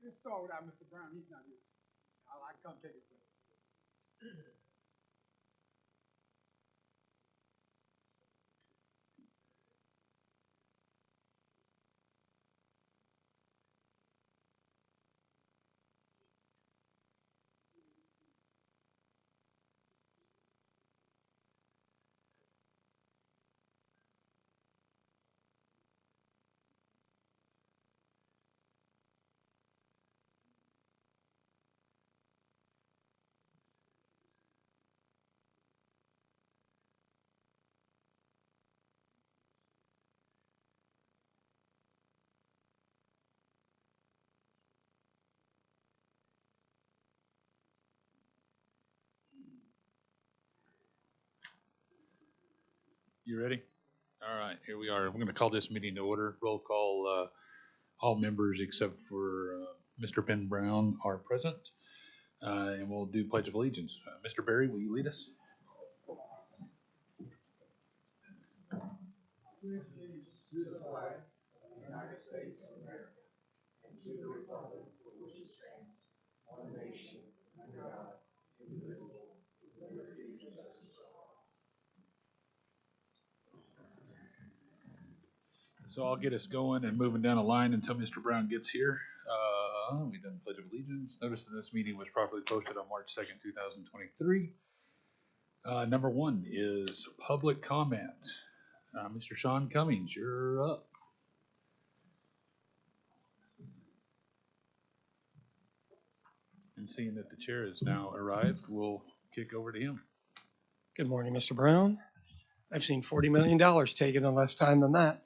Let's start without Mr. Brown. He's not here. I come take his place. You ready? All right, here we are. We're going to call this meeting to order. Roll call. All members except for Mr. Ben Brown are present, and we'll do Pledge of Allegiance. Mr. Barry, will you lead us? So I'll get us going and moving down the line until Mr. Brown gets here. We've done the Pledge of Allegiance. Notice that this meeting was properly posted on March 2nd, 2023. Number one is public comment. Mr. Sean Cummings, you're up. And seeing that the chair has now arrived, we'll kick over to him. Good morning, Mr. Brown. I've seen $40 million taken in less time than that.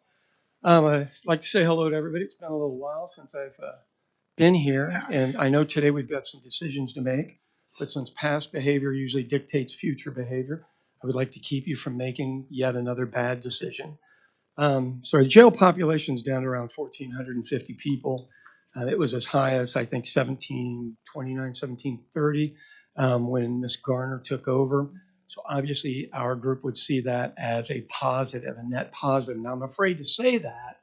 I'd like to say hello to everybody. It's been a little while since I've been here, and I know today we've got some decisions to make, but since past behavior usually dictates future behavior, I would like to keep you from making yet another bad decision. So the jail population is down to around 1,450 people. It was as high as, I think, 1729, 1730 when Ms. Garner took over. So obviously our group would see that as a positive, a net positive. Now I'm afraid to say that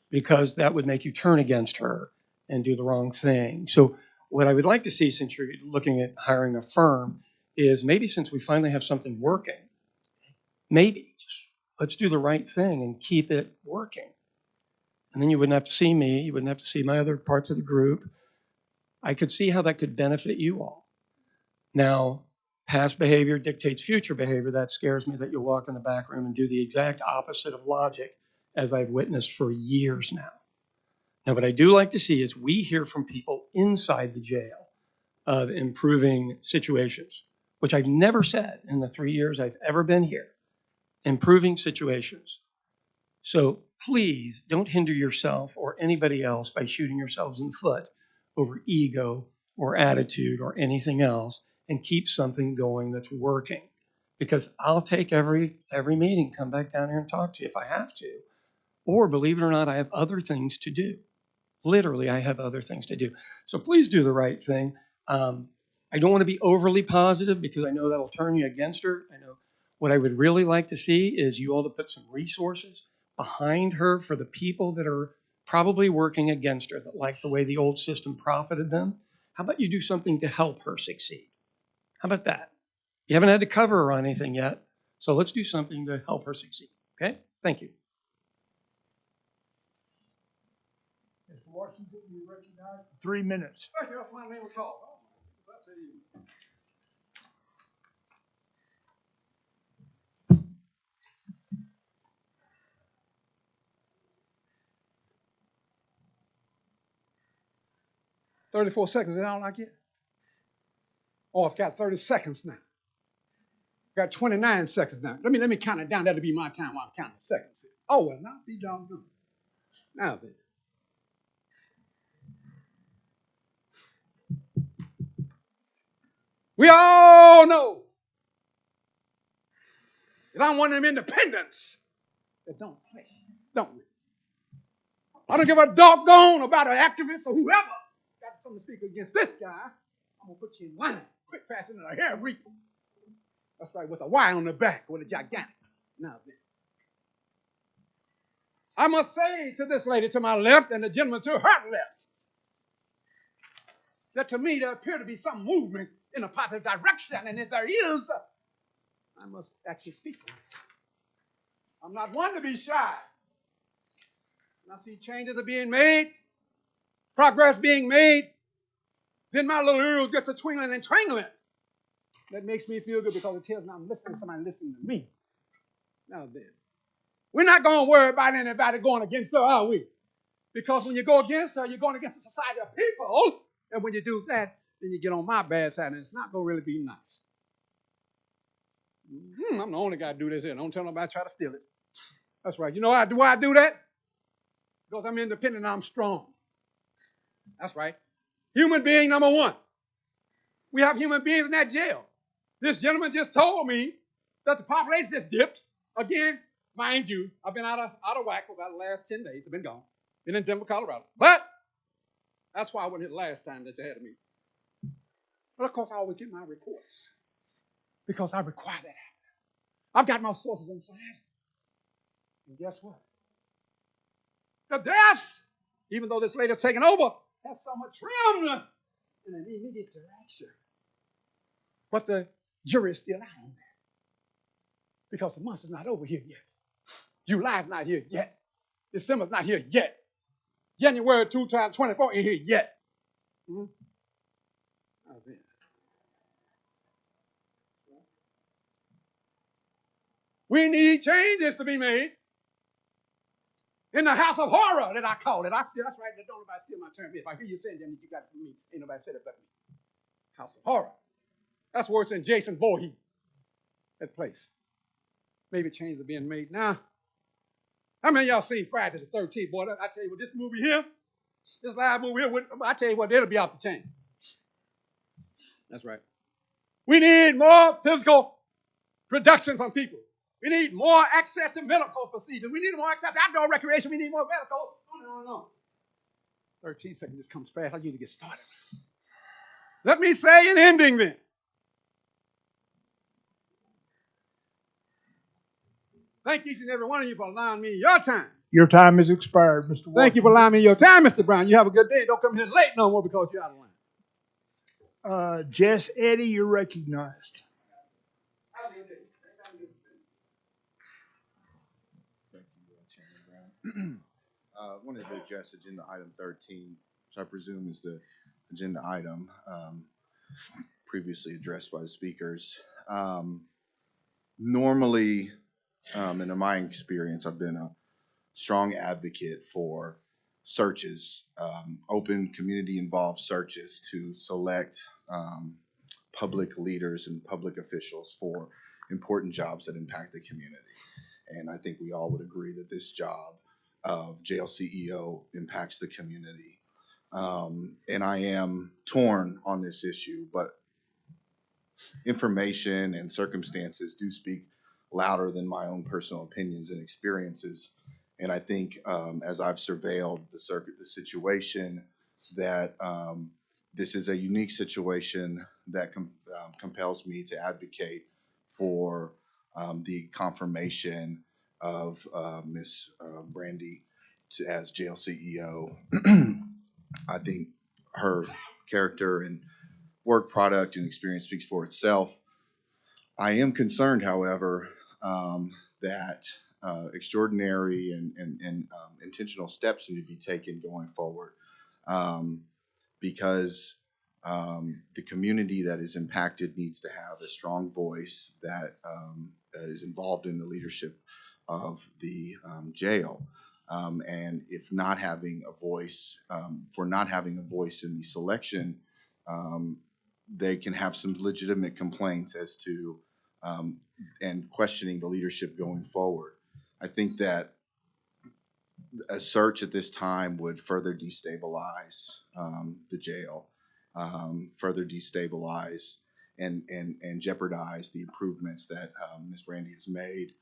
because that would make you turn against her and do the wrong thing. So what I would like to see, since you're looking at hiring a firm, is maybe since we finally have something working, maybe just let's do the right thing and keep it working. And then you wouldn't have to see me. You wouldn't have to see my other parts of the group. I could see how that could benefit you all. Now, past behavior dictates future behavior. That scares me that you'll walk in the back room and do the exact opposite of logic, as I've witnessed for years now. Now, what I do like to see is we hear from people inside the jail of improving situations, which I've never said in the 3 years I've ever been here. Improving situations. So please don't hinder yourself or anybody else by shooting yourselves in the foot over ego or attitude or anything else, and keep something going that's working. Because I'll take every meeting, come back down here and talk to you if I have to. Or believe it or not, I have other things to do. Literally, I have other things to do. So please do the right thing. I don't want to be overly positive because I know that'll turn you against her. I know what I would really like to see is you all to put some resources behind her for the people that are probably working against her, that like the way the old system profited them. How about you do something to help her succeed? How about that? You haven't had to cover her on anything yet, so let's do something to help her succeed. Okay? Thank you. Mr. Washington, you recognize? 3 minutes. Thank you, that's my name was called. That's it. 34 seconds, is that all I get? Oh, I've got 30 seconds now. I've got 29 seconds now. Let me count it down. That'll be my time while I'm counting the seconds. Oh, well, now be doggone. Now then. We all know that I'm one of them independents that don't play, don't we? I don't give a doggone about an activist or whoever got something to speak against this guy. I'm going to put you in line quick, fast, and a hair reap. That's right, with a Y on the back, with a gigantic. Now then. I must say to this lady to my left and the gentleman to her left that to me there appear to be some movement in a positive direction, and if there is, I must actually speak on it. I'm not one to be shy. When I see changes are being made, progress being made, then my little ears get to twinkling and twangling. That makes me feel good because it tells me I'm listening to somebody listening to me. Now then, we're not going to worry about anybody going against her, are we? Because when you go against her, you're going against a society of people. And when you do that, then you get on my bad side, and it's not going to really be nice. I'm the only guy to do this here. Don't tell nobody to try to steal it. That's right. You know why I do that? Because I'm independent and I'm strong. That's right. Human being number one. We have human beings in that jail. This gentleman just told me that the population just dipped. Again, mind you, I've been out of whack for about the last 10 days. I've been gone. Been in Denver, Colorado. But that's why I wasn't here the last time that you had me. But of course, I always get my reports because I require that happen. I've got my sources inside. And guess what? The deaths, even though this lady's taken over, has somewhat trimmed in an immediate direction. But the jury is still out on that because the month is not over here yet. July's not here yet. December's not here yet. January 2024 ain't here yet. We need changes to be made in the house of horror that I call it. That's right. Don't nobody steal my term. If I hear you saying that, you got it from me. Ain't nobody said it but me. House of horror. That's worse than Jason Voorhees. That place. Maybe changes are being made now. How many of y'all seen Friday the 13th? Boy, I tell you what, this movie here, this live movie here, I tell you what, it'll be off the chain. That's right. We need more physical production from people. We need more access to medical procedures. We need more access to outdoor recreation. We need more medical. No. 13 seconds just comes fast. I need to get started. Let me say in ending then. Thank each and every one of you for allowing me your time. Your time has expired, Mr. Washington. Thank you for allowing me your time, Mr. Brown. You have a good day. Don't come here late no more because you're out of line. Jess Eddy, you're recognized. Thank you, Chairman Brown. I wanted to address agenda item 13, which I presume is the agenda item previously addressed by the speakers. Normally, in my experience, I've been a strong advocate for searches, open community-involved searches to select public leaders and public officials for important jobs that impact the community. And I think we all would agree that this job of jail CEO impacts the community. And I am torn on this issue, but information and circumstances do speak louder than my own personal opinions and experiences. And I think as I've surveilled the situation, that this is a unique situation that compels me to advocate for the confirmation of Ms. Brandy as jail CEO. I think her character and work product and experience speaks for itself. I am concerned, however, that extraordinary and intentional steps need to be taken going forward, because the community that is impacted needs to have a strong voice that is involved in the leadership of the jail. And if not having a voice, for not having a voice in the selection, they can have some legitimate complaints as to and questioning the leadership going forward. I think that a search at this time would further destabilize the jail, further destabilize and jeopardize the improvements that Ms. Brandy has made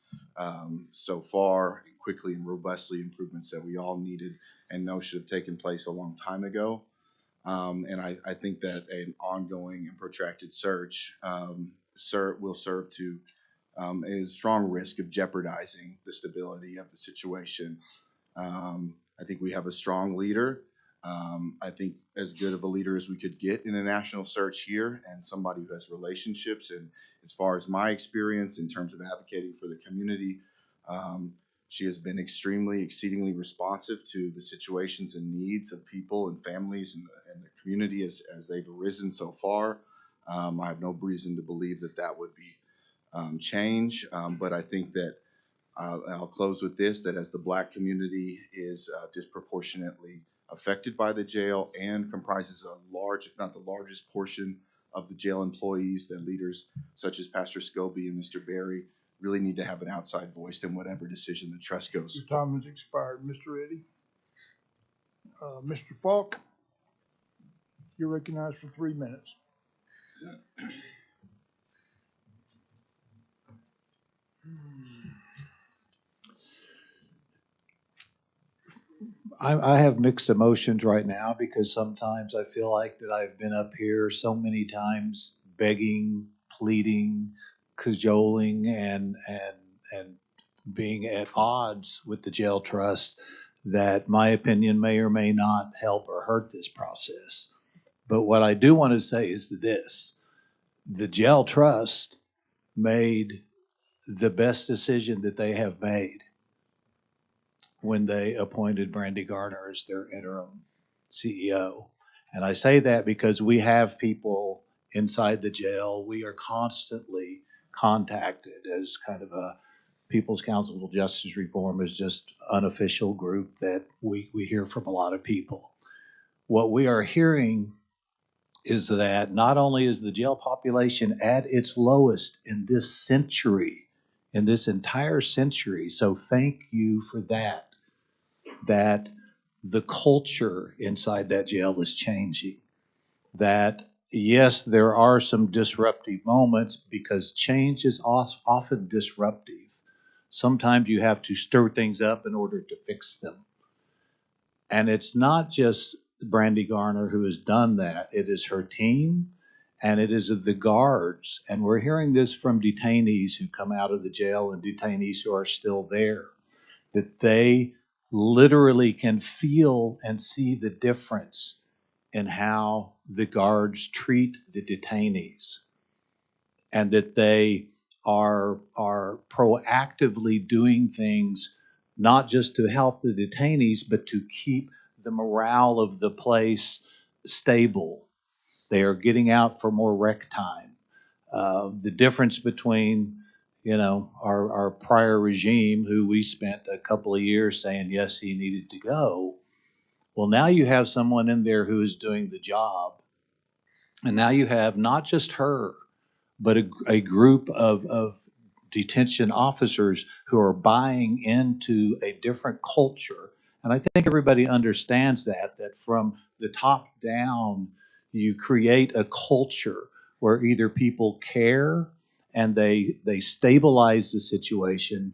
so far, quickly and robustly, improvements that we all needed and know should have taken place a long time ago. And I think that an ongoing and protracted search will serve to a strong risk of jeopardizing the stability of the situation. I think we have a strong leader. I think as good of a leader as we could get in a national search here, and somebody who has relationships. And as far as my experience in terms of advocating for the community, she has been exceedingly responsive to the situations and needs of people and families and the community as they've arisen so far. I have no reason to believe that would be change, but I think that I'll close with this, that as the Black community is disproportionately affected by the jail and comprises a large, if not the largest portion of the jail employees, that leaders such as Pastor Scobie and Mr. Berry really need to have an outside voice in whatever decision the trust goes. Your time has expired, Mr. Eddy. Mr. Falk, you're recognized for 3 minutes. I have mixed emotions right now, because sometimes I feel like that I've been up here so many times begging, pleading, cajoling, and being at odds with the jail trust, that my opinion may or may not help or hurt this process. But what I do want to say is this: the jail trust made the best decision that they have made when they appointed Brandy Garner as their interim CEO. And I say that because we have people inside the jail. We are constantly contacted as kind of a People's Council for Justice Reform, is just unofficial group that we hear from a lot of people. What we are hearing is that not only is the jail population at its lowest in this century, in this entire century, so thank you for that, that the culture inside that jail is changing. That, yes, there are some disruptive moments, because change is often disruptive. Sometimes you have to stir things up in order to fix them. And it's not just Brandy Garner who has done that. It is her team, and it is the guards. And we're hearing this from detainees who come out of the jail and detainees who are still there, that they literally can feel and see the difference in how the guards treat the detainees, and that they are proactively doing things not just to help the detainees, but to keep the morale of the place stable. They are getting out for more rec time. The difference between our prior regime, who we spent a couple of years saying, yes, he needed to go. Well, now you have someone in there who is doing the job. And now you have not just her, but a group of detention officers who are buying into a different culture. And I think everybody understands that from the top down, you create a culture where either people care and they stabilize the situation,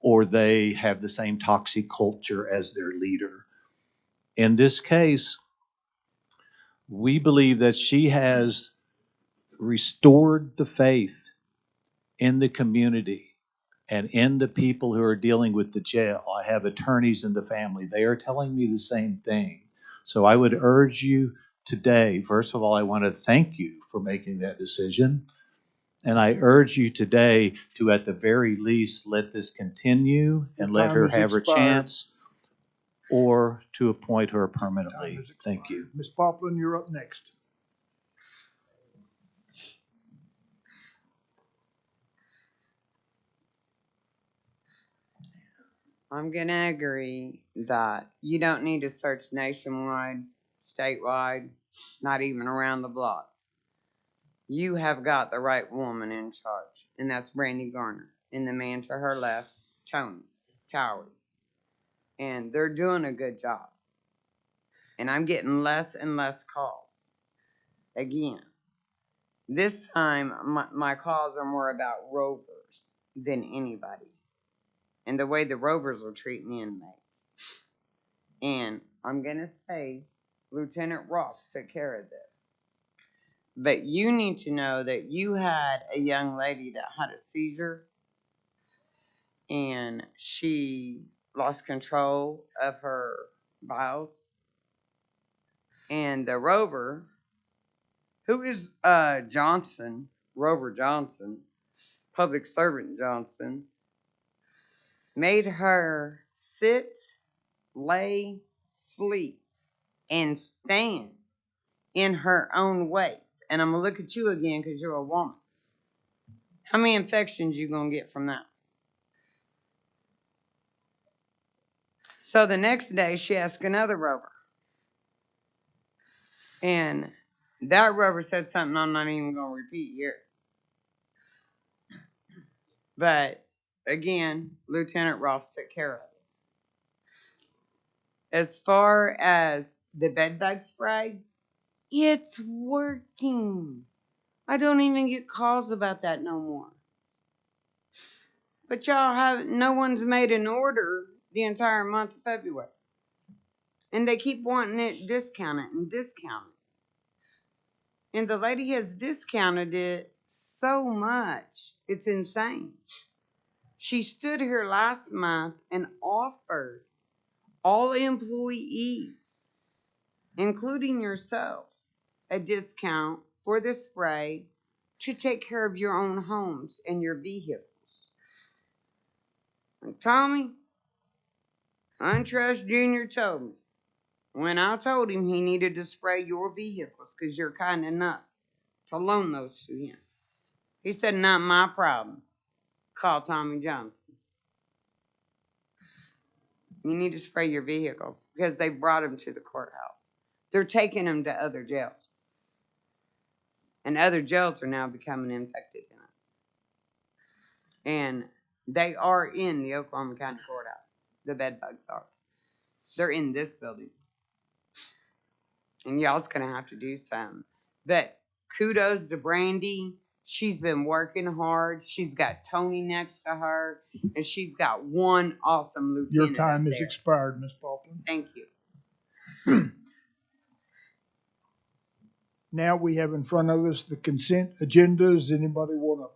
or they have the same toxic culture as their leader. In this case, we believe that she has restored the faith in the community and in the people who are dealing with the jail. I have attorneys in the family. They are telling me the same thing. So I would urge you today, first of all, I want to thank you for making that decision. And I urge you today to, at the very least, let this continue and let Time her has have her expired. chance, or to appoint her Time permanently. has Thank you. expired. Ms. Poplin, you're up next. I'm gonna agree that you don't need to search nationwide, statewide, not even around the block. You have got the right woman in charge, and that's Brandy Garner. And the man to her left, Tony Towery. And they're doing a good job. And I'm getting less and less calls. Again, this time my calls are more about rovers than anybody. And the way the rovers are treating inmates. And I'm going to say Lieutenant Ross took care of this. But you need to know that you had a young lady that had a seizure and she lost control of her bowels. And the rover, who is Johnson, Rover Johnson, public servant Johnson, made her sit, lay, sleep, and stand in her own waist. And I'm going to look at you again because you're a woman. How many infections you going to get from that? So the next day, she asked another rover. And that rover said something I'm not even going to repeat here. But again, Lieutenant Ross took care of it. As far as the bed bug spray, it's working. I don't even get calls about that no more. But y'all have, no one's made an order the entire month of February. And they keep wanting it discounted and discounted. And the lady has discounted it so much, it's insane. She stood here last month and offered all employees, including yourselves, a discount for the spray to take care of your own homes and your vehicles. And Tommy, Untrust Jr. told me, when I told him he needed to spray your vehicles because you're kind enough to loan those to him, he said, not my problem. Call Tommy Johnson. You need to spray your vehicles because they brought them to the courthouse. They're taking them to other jails. And other jails are now becoming infected in it. And they are in the Oklahoma County Courthouse. The bed bugs are. They're in this building. And y'all's going to have to do something. But kudos to Brandy. She's been working hard. She's got Tony next to her. And she's got one awesome lieutenant. Your time up has there. expired, Ms. Poplin. Thank you. Now we have in front of us the consent agenda. Does anybody want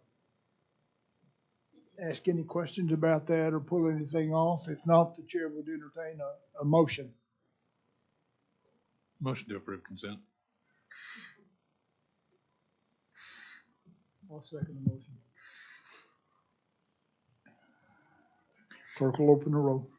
to ask any questions about that or pull anything off? If not, the chair would entertain a motion. Motion to approve consent. I'll second the motion. Clerk will open the roll.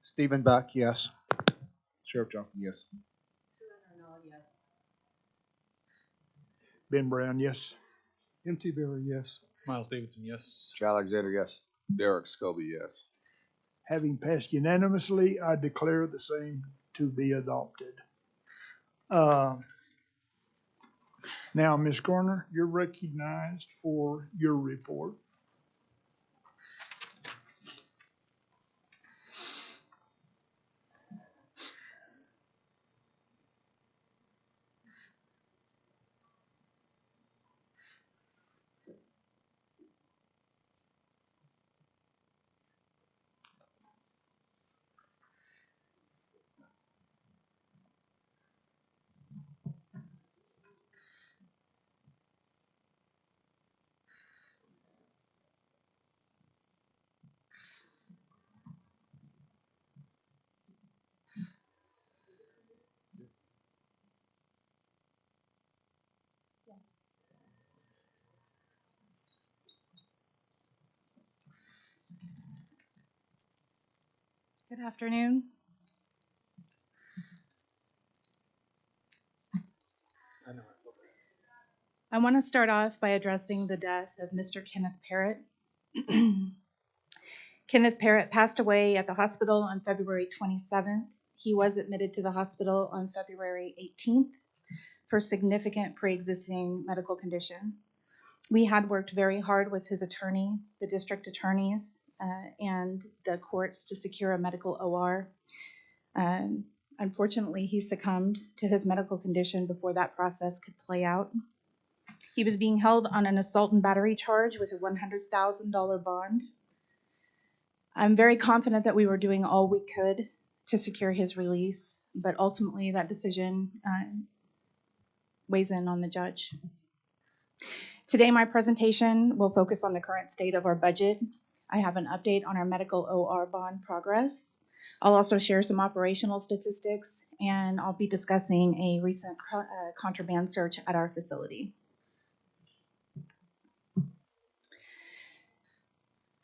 Stephen Buck, yes. Sheriff Johnson, yes. Ben Brown, yes. M.T. Barry, yes. Miles Davidson, yes. Alexander, yes. Derek Scobie, yes. Having passed unanimously, I declare the same to be adopted. Now, Ms. Garner, you're recognized for your report. Good afternoon. I want to start off by addressing the death of Mr. Kenneth Parrott. Kenneth Parrott passed away at the hospital on February 27th. He was admitted to the hospital on February 18th for significant pre-existing medical conditions. We had worked very hard with his attorney, the district attorneys, and the courts to secure a medical OR. Unfortunately, he succumbed to his medical condition before that process could play out. He was being held on an assault and battery charge with a $100,000 bond. I'm very confident that we were doing all we could to secure his release, but ultimately that decision weighs in on the judge. Today, my presentation will focus on the current state of our budget. I have an update on our medical OR bond progress. I'll also share some operational statistics, and I'll be discussing a recent contraband search at our facility.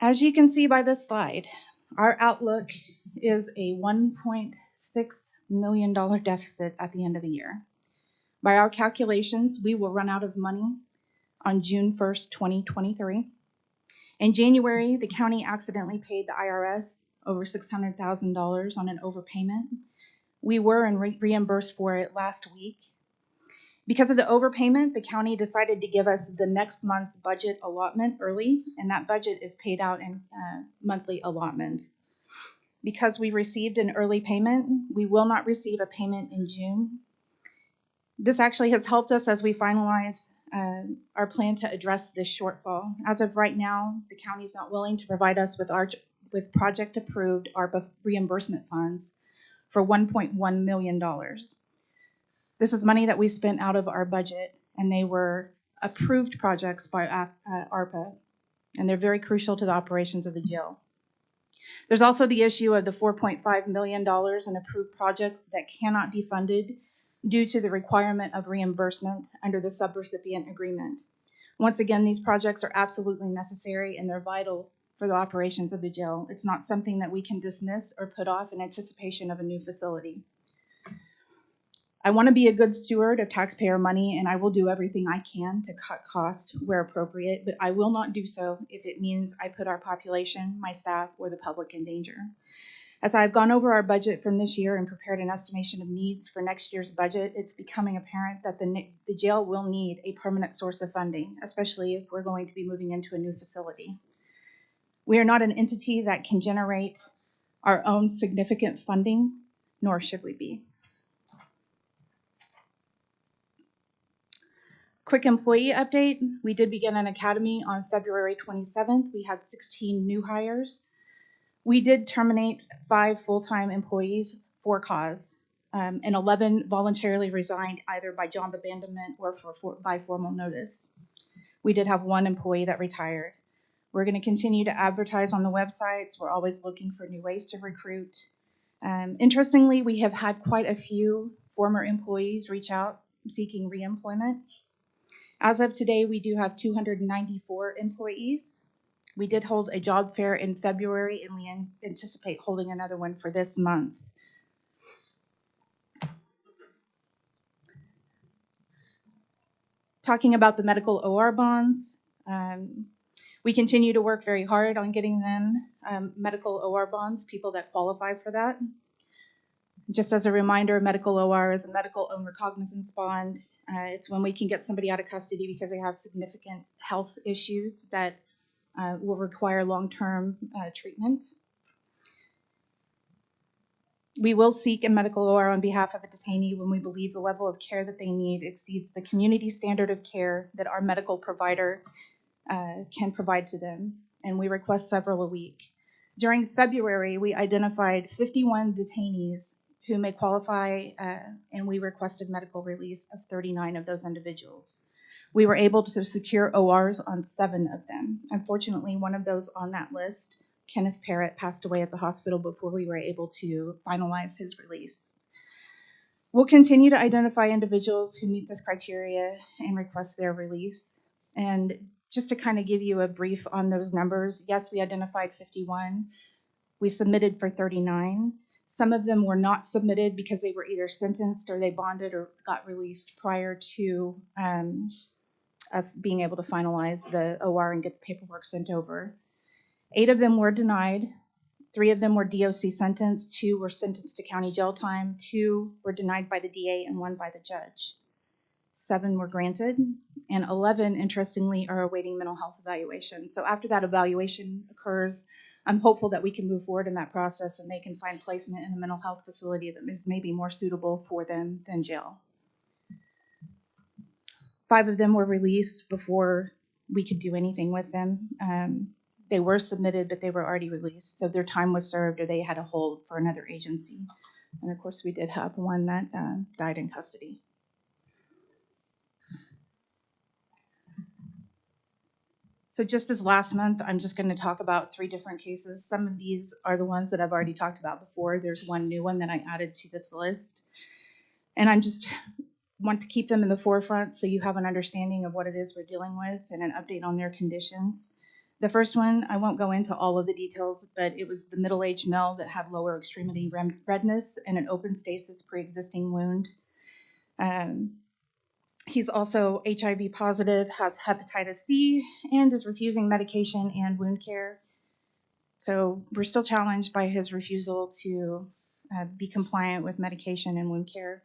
As you can see by this slide, our outlook is a $1.6 million deficit at the end of the year. By our calculations, we will run out of money on June 1st, 2023. In January, the county accidentally paid the IRS over $600,000 on an overpayment. We were reimbursed for it last week. Because of the overpayment, the county decided to give us the next month's budget allotment early, and that budget is paid out in monthly allotments. Because we received an early payment, we will not receive a payment in June. This actually has helped us as we finalize our plan to address this shortfall. As of right now, the county is not willing to provide us with project-approved ARPA reimbursement funds for $1.1 million. This is money that we spent out of our budget, and they were approved projects by ARPA, and they're very crucial to the operations of the jail. There's also the issue of the $4.5 million in approved projects that cannot be funded due to the requirement of reimbursement under the subrecipient agreement. Once again, these projects are absolutely necessary and they're vital for the operations of the jail. It's not something that we can dismiss or put off in anticipation of a new facility. I want to be a good steward of taxpayer money, and I will do everything I can to cut costs where appropriate, but I will not do so if it means I put our population, my staff, or the public in danger. As I've gone over our budget from this year and prepared an estimation of needs for next year's budget, it's becoming apparent that the jail will need a permanent source of funding, especially if we're going to be moving into a new facility. We are not an entity that can generate our own significant funding, nor should we be. Quick employee update. We did begin an academy on February 27th. We had 16 new hires. We did terminate 5 full-time employees for cause, and 11 voluntarily resigned either by job abandonment or by formal notice. We did have 1 employee that retired. We're going to continue to advertise on the websites. We're always looking for new ways to recruit. Interestingly, we have had quite a few former employees reach out seeking reemployment. As of today, we do have 294 employees. We did hold a job fair in February, and we anticipate holding another one for this month. Talking about the medical OR bonds, we continue to work very hard on getting them medical OR bonds, people that qualify for that. Just as a reminder, medical OR is a medical own recognizance bond. It's when we can get somebody out of custody because they have significant health issues that will require long-term treatment. We will seek a medical OR on behalf of a detainee when we believe the level of care that they need exceeds the community standard of care that our medical provider can provide to them, and we request several a week. During February, we identified 51 detainees who may qualify, and we requested medical release of 39 of those individuals. We were able to secure ORs on 7 of them. Unfortunately, one of those on that list, Kenneth Parrott, passed away at the hospital before we were able to finalize his release. We'll continue to identify individuals who meet this criteria and request their release. And just to kind of give you a brief on those numbers, yes, we identified 51. We submitted for 39. Some of them were not submitted because they were either sentenced or they bonded or got released prior to us being able to finalize the OR and get the paperwork sent over. 8 of them were denied. 3 of them were DOC sentenced. 2 were sentenced to county jail time. 2 were denied by the DA and 1 by the judge. 7 were granted, and 11, interestingly, are awaiting mental health evaluation. So after that evaluation occurs, I'm hopeful that we can move forward in that process and they can find placement in a mental health facility that is maybe more suitable for them than jail. 5 of them were released before we could do anything with them. They were submitted, but they were already released, so their time was served or they had a hold for another agency. And of course, we did have one that died in custody. So just as last month, I'm just going to talk about 3 different cases. Some of these are the ones that I've already talked about before. There's one new one that I added to this list. And I'm just want to keep them in the forefront so you have an understanding of what it is we're dealing with and an update on their conditions. The first one, I won't go into all of the details, but it was the middle-aged male that had lower extremity redness and an open stasis pre-existing wound. He's also HIV positive, has hepatitis C, and is refusing medication and wound care. So we're still challenged by his refusal to be compliant with medication and wound care.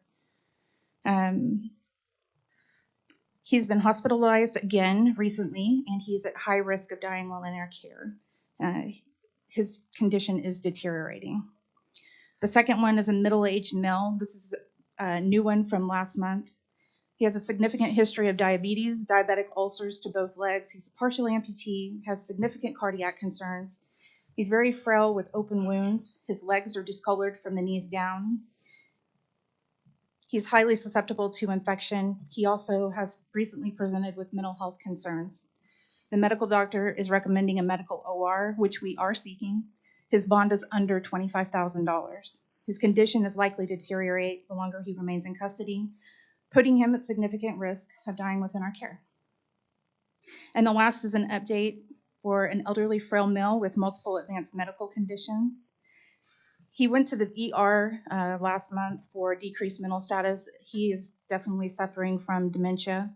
He's been hospitalized again recently, and he's at high risk of dying while in our care. His condition is deteriorating. The second one is a middle-aged male. This is a new one from last month. He has a significant history of diabetes, diabetic ulcers to both legs. He's partial amputee, has significant cardiac concerns. He's very frail with open wounds. His legs are discolored from the knees down. He's highly susceptible to infection. He also has recently presented with mental health concerns. The medical doctor is recommending a medical OR, which we are seeking. His bond is under $25,000. His condition is likely to deteriorate the longer he remains in custody, putting him at significant risk of dying within our care. And the last is an update for an elderly frail male with multiple advanced medical conditions. He went to the ER last month for decreased mental status. He is definitely suffering from dementia,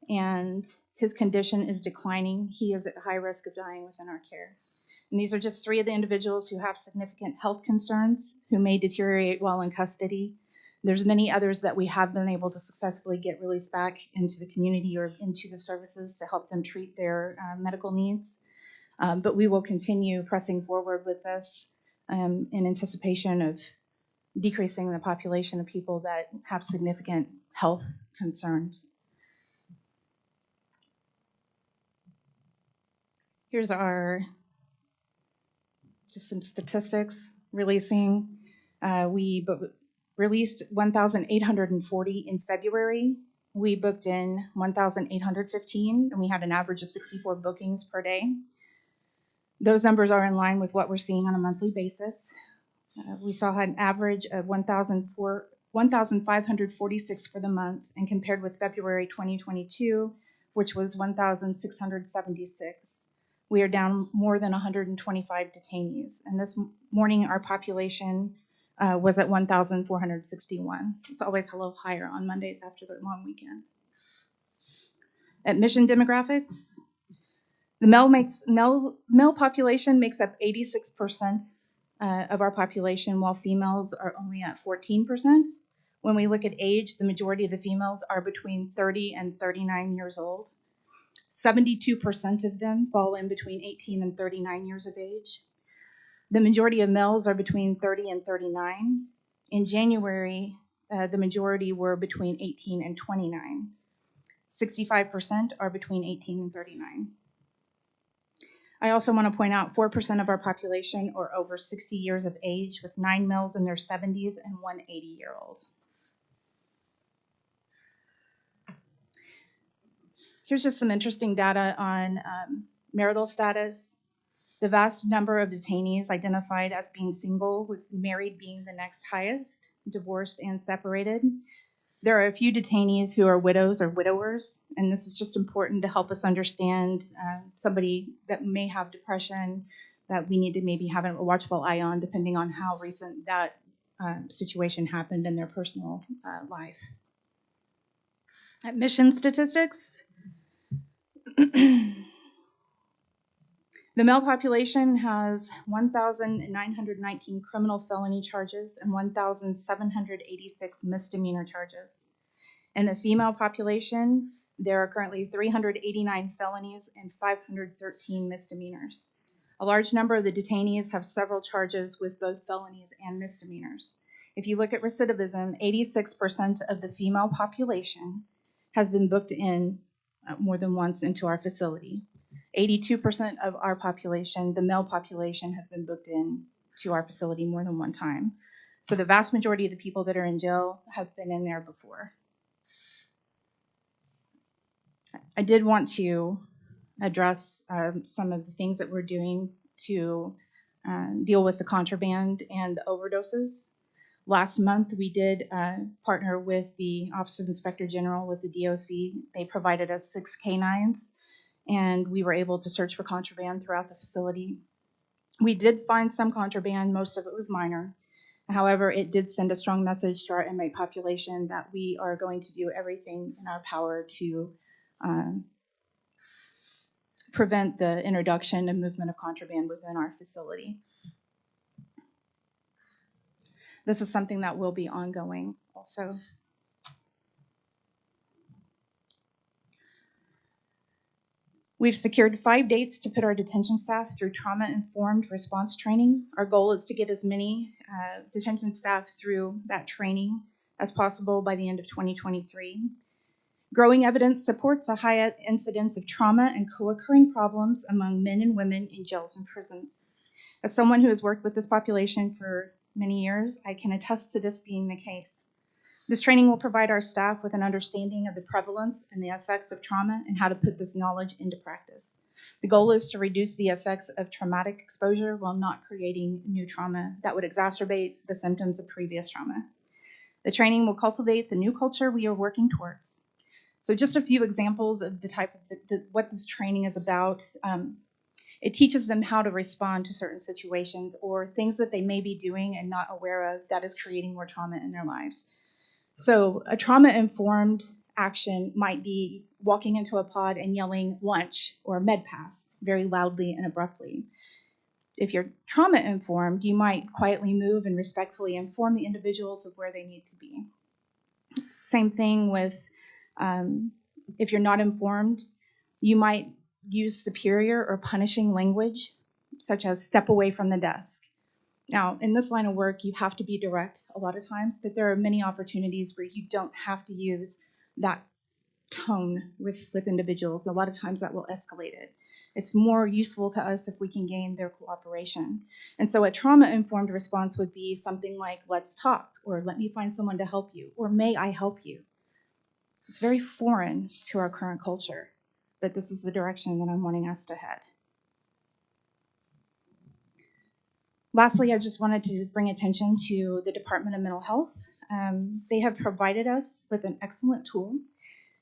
and his condition is declining. He is at high risk of dying within our care. And these are just 3 of the individuals who have significant health concerns who may deteriorate while in custody. There's many others that we have been able to successfully get released back into the community or into the services to help them treat their medical needs. But we will continue pressing forward with this in anticipation of decreasing the population of people that have significant health concerns. Here's just some statistics releasing. We released 1,840 in February. We booked in 1,815, and we had an average of 64 bookings per day. Those numbers are in line with what we're seeing on a monthly basis. We saw an average of 1,546 for the month, and compared with February 2022, which was 1,676. We are down more than 125 detainees. And this morning, our population was at 1,461. It's always a little higher on Mondays after the long weekend. Admission demographics. The male population makes up 86% of our population, while females are only at 14%. When we look at age, the majority of the females are between 30 and 39 years old. 72% of them fall in between 18 and 39 years of age. The majority of males are between 30 and 39. In January, the majority were between 18 and 29. 65% are between 18 and 39. I also want to point out 4% of our population are over 60 years of age, with 9 males in their 70s and 1 80-year-old. Here's just some interesting data on marital status. The vast number of detainees identified as being single, with married being the next highest, divorced and separated. There are a few detainees who are widows or widowers, and this is just important to help us understand somebody that may have depression, that we need to maybe have a watchful eye on, depending on how recent that situation happened in their personal life. Admission statistics. The male population has 1,919 criminal felony charges and 1,786 misdemeanor charges. In the female population, there are currently 389 felonies and 513 misdemeanors. A large number of the detainees have several charges with both felonies and misdemeanors. If you look at recidivism, 86% of the female population has been booked in more than once into our facility. 82% of our population, the male population, has been booked in to our facility more than one time. So the vast majority of the people that are in jail have been in there before. I did want to address some of the things that we're doing to deal with the contraband and the overdoses. Last month, we did partner with the Office of Inspector General with the DOC. They provided us 6 canines, and we were able to search for contraband throughout the facility. We did find some contraband, most of it was minor. However, it did send a strong message to our inmate population that we are going to do everything in our power to prevent the introduction and movement of contraband within our facility. This is something that will be ongoing also. We've secured 5 dates to put our detention staff through trauma-informed response training. Our goal is to get as many detention staff through that training as possible by the end of 2023. Growing evidence supports a high incidence of trauma and co-occurring problems among men and women in jails and prisons. As someone who has worked with this population for many years, I can attest to this being the case. This training will provide our staff with an understanding of the prevalence and the effects of trauma and how to put this knowledge into practice. The goal is to reduce the effects of traumatic exposure while not creating new trauma that would exacerbate the symptoms of previous trauma. The training will cultivate the new culture we are working towards. So just a few examples of the type of what this training is about. It teaches them how to respond to certain situations or things that they may be doing and not aware of that is creating more trauma in their lives. So a trauma-informed action might be walking into a pod and yelling lunch or med pass very loudly and abruptly. If you're trauma-informed, you might quietly move and respectfully inform the individuals of where they need to be. Same thing with if you're not informed, you might use superior or punishing language, such as step away from the desk. Now, in this line of work, you have to be direct a lot of times, but there are many opportunities where you don't have to use that tone with individuals. A lot of times that will escalate it. It's more useful to us if we can gain their cooperation. And so a trauma-informed response would be something like, let's talk, or let me find someone to help you, or may I help you? It's very foreign to our current culture, but this is the direction that I'm wanting us to head. Lastly, I just wanted to bring attention to the Department of Mental Health. They have provided us with an excellent tool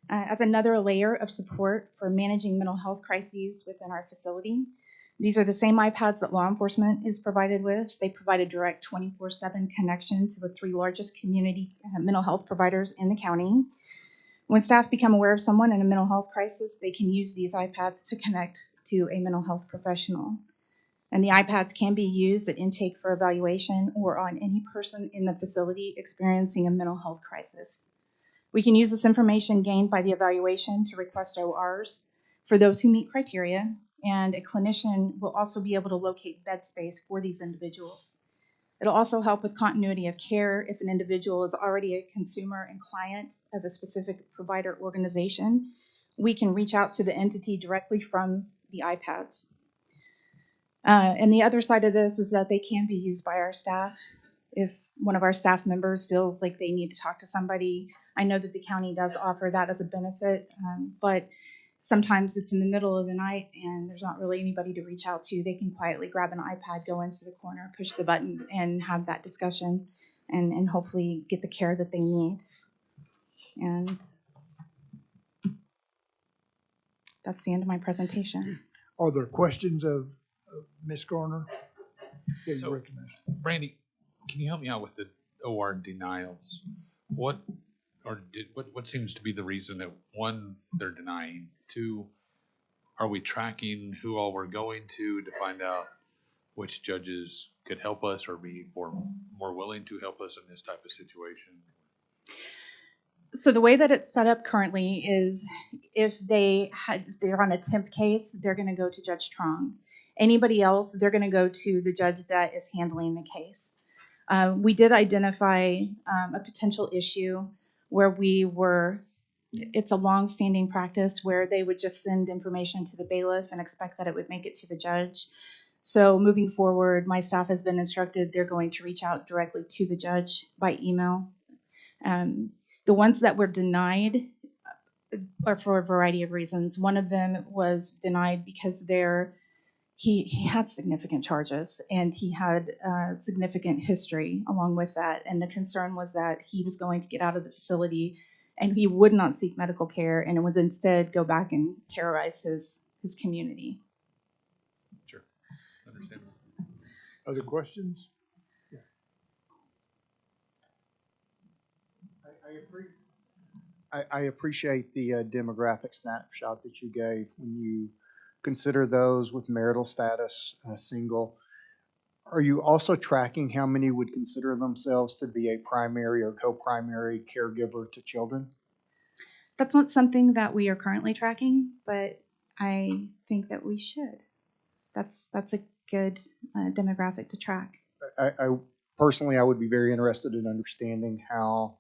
as another layer of support for managing mental health crises within our facility. These are the same iPads that law enforcement is provided with. They provide a direct 24/7 connection to the 3 largest community mental health providers in the county. When staff become aware of someone in a mental health crisis, they can use these iPads to connect to a mental health professional. And the iPads can be used at intake for evaluation or on any person in the facility experiencing a mental health crisis. We can use this information gained by the evaluation to request ORs for those who meet criteria, and a clinician will also be able to locate bed space for these individuals. It'll also help with continuity of care if an individual is already a consumer and client of a specific provider organization. We can reach out to the entity directly from the iPads. And the other side of this is that they can be used by our staff. If one of our staff members feels like they need to talk to somebody, I know that the county does offer that as a benefit, but sometimes it's in the middle of the night and there's not really anybody to reach out to. They can quietly grab an iPad, go into the corner, push the button, and have that discussion and hopefully get the care that they need. And that's the end of my presentation. Are there questions of Ms. Garner? Yeah, you So- recognize. Brandy, can you help me out with the OR denials? What seems to be the reason that, one, they're denying? Two, are we tracking who all we're going to find out which judges could help us or be more willing to help us in this type of situation? So the way that it's set up currently is if they're on a temp case, they're going to go to Judge Trong. Anybody else, they're going to go to the judge that is handling the case. We did identify a potential issue where it's a long-standing practice where they would just send information to the bailiff and expect that it would make it to the judge. So moving forward, my staff has been instructed they're going to reach out directly to the judge by email. The ones that were denied are for a variety of reasons. One of them was denied because he had significant charges and he had significant history along with that. And the concern was that he was going to get out of the facility and he would not seek medical care and would instead go back and terrorize his community. Sure, understandable. Other questions? I appreciate the demographic snapshot that you gave when you consider those with marital status, single. Are you also tracking how many would consider themselves to be a primary or co-primary caregiver to children? That's not something that we are currently tracking, but I think that we should. That's a good demographic to track. I personally, I would be very interested in understanding how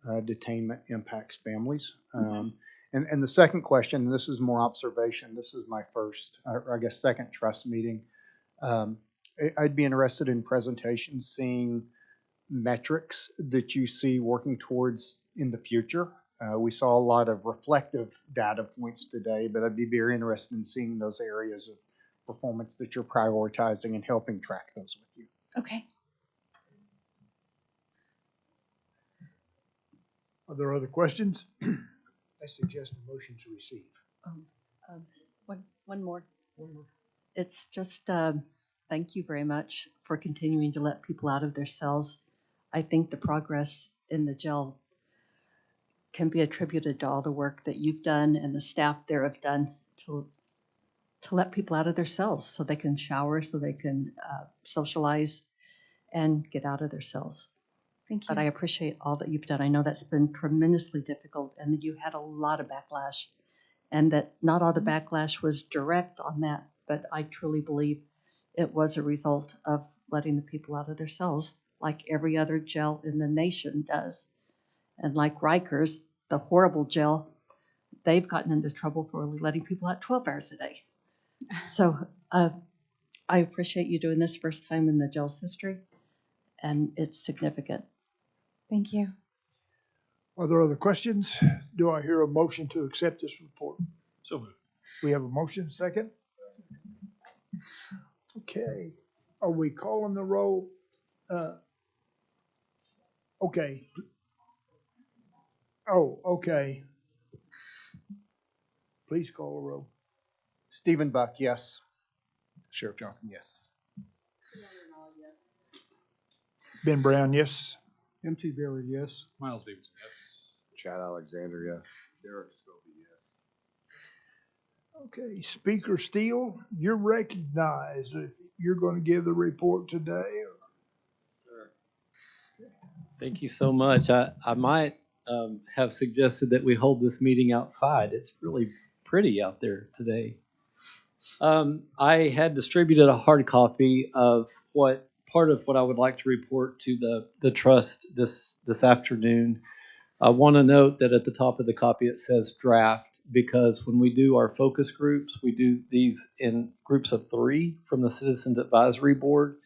detainment impacts families. And the second question, and this is more observation, this is my first, or I guess second trust meeting. I'd be interested in presentations, seeing metrics that you see working towards in the future. We saw a lot of reflective data points today, but I'd be very interested in seeing those areas of performance that you're prioritizing and helping track those with you. Okay. Are there other questions? I suggest a motion to receive. One more. It's just, thank you very much for continuing to let people out of their cells. I think the progress in the jail can be attributed to all the work that you've done and the staff there have done to let people out of their cells so they can shower, so they can socialize and get out of their cells. Thank you. But I appreciate all that you've done. I know that's been tremendously difficult and that you had a lot of backlash and that not all the backlash was direct on that, but I truly believe it was a result of letting the people out of their cells like every other jail in the nation does. And like Rikers, the horrible jail, they've gotten into trouble for only letting people out 12 hours a day. So I appreciate you doing this first time in the jail's history, and it's significant. Thank you. Are there other questions? Do I hear a motion to accept this report? So moved. We have a motion, second? Okay, are we calling the roll? Okay. Oh, okay. Please call the roll. Stephen Buck, yes. Sheriff Johnson, yes. Ben Brown, yes. M.T. Bailey, yes. Miles Davidson, yes. Chad Alexander, yes. Derek Scobie, yes. Okay, Speaker Steele, you're recognized. If you're going to give the report today. Thank you so much. I might have suggested that we hold this meeting outside. It's really pretty out there today. I had distributed a hard copy of part of what I would like to report to the trust this afternoon. I want to note that at the top of the copy it says draft, because when we do our focus groups, we do these in groups of 3 from the Citizens Advisory Board.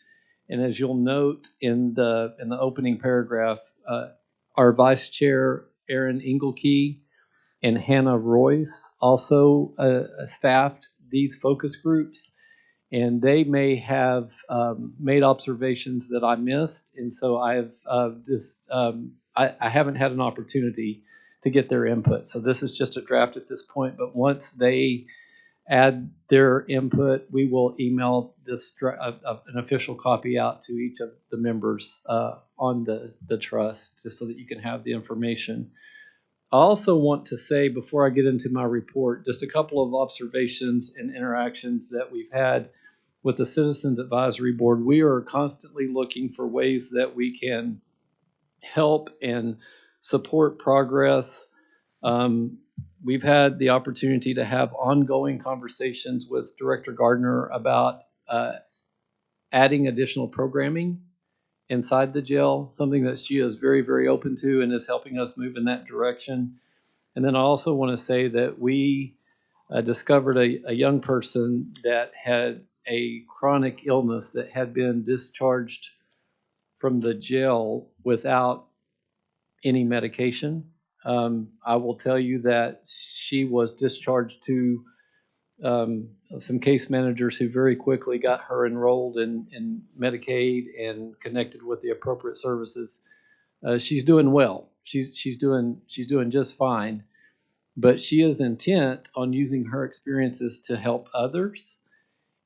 And as you'll note in the opening paragraph, our Vice Chair, Erin Engelke, and Hannah Royce also staffed these focus groups. And they may have made observations that I missed. And so I haven't had an opportunity to get their input. So this is just a draft at this point. But once they add their input. We will email an official copy out to each of the members on the trust, just so that you can have the information. I also want to say, before I get into my report, just a couple of observations and interactions that we've had with the Citizens Advisory Board. We are constantly looking for ways that we can help and support progress. We've had the opportunity to have ongoing conversations with Director Gardner about adding additional programming inside the jail, something that she is very, very open to and is helping us move in that direction. And then I also want to say that we discovered a young person that had a chronic illness that had been discharged from the jail without any medication. I will tell you that she was discharged to some case managers who very quickly got her enrolled in Medicaid and connected with the appropriate services. She's doing well. She's doing just fine, but she is intent on using her experiences to help others.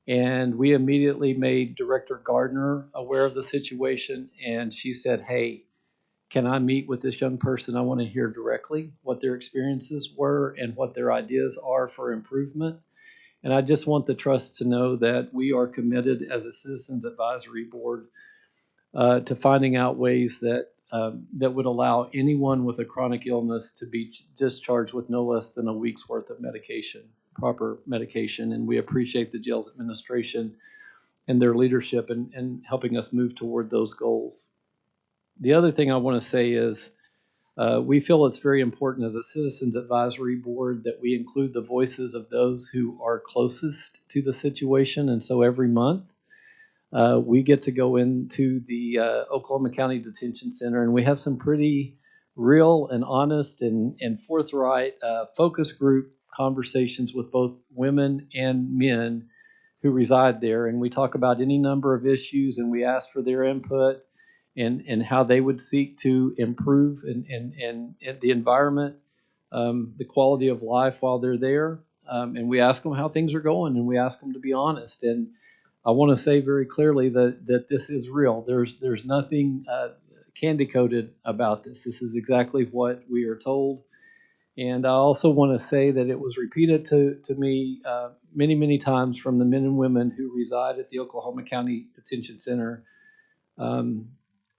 And we immediately made Director Gardner aware of the situation, and she said, "Hey, can I meet with this young person? I want to hear directly what their experiences were and what their ideas are for improvement." And I just want the trust to know that we are committed as a Citizens Advisory Board to finding out ways that that would allow anyone with a chronic illness to be discharged with no less than a week's worth of medication, proper medication. And we appreciate the jail's administration and their leadership in helping us move toward those goals. The other thing I want to say is we feel it's very important as a Citizens Advisory Board that we include the voices of those who are closest to the situation. And so every month we get to go into the Oklahoma County Detention Center, and we have some pretty real and honest and forthright focus group conversations with both women and men who reside there. And we talk about any number of issues, and we ask for their input and how they would seek to improve and the environment, the quality of life while they're there. And we ask them how things are going, and we ask them to be honest. And I want to say very clearly that this is real. There's nothing candy-coated about this. This is exactly what we are told. And I also want to say that it was repeated to me many, many times from the men and women who reside at the Oklahoma County Detention Center,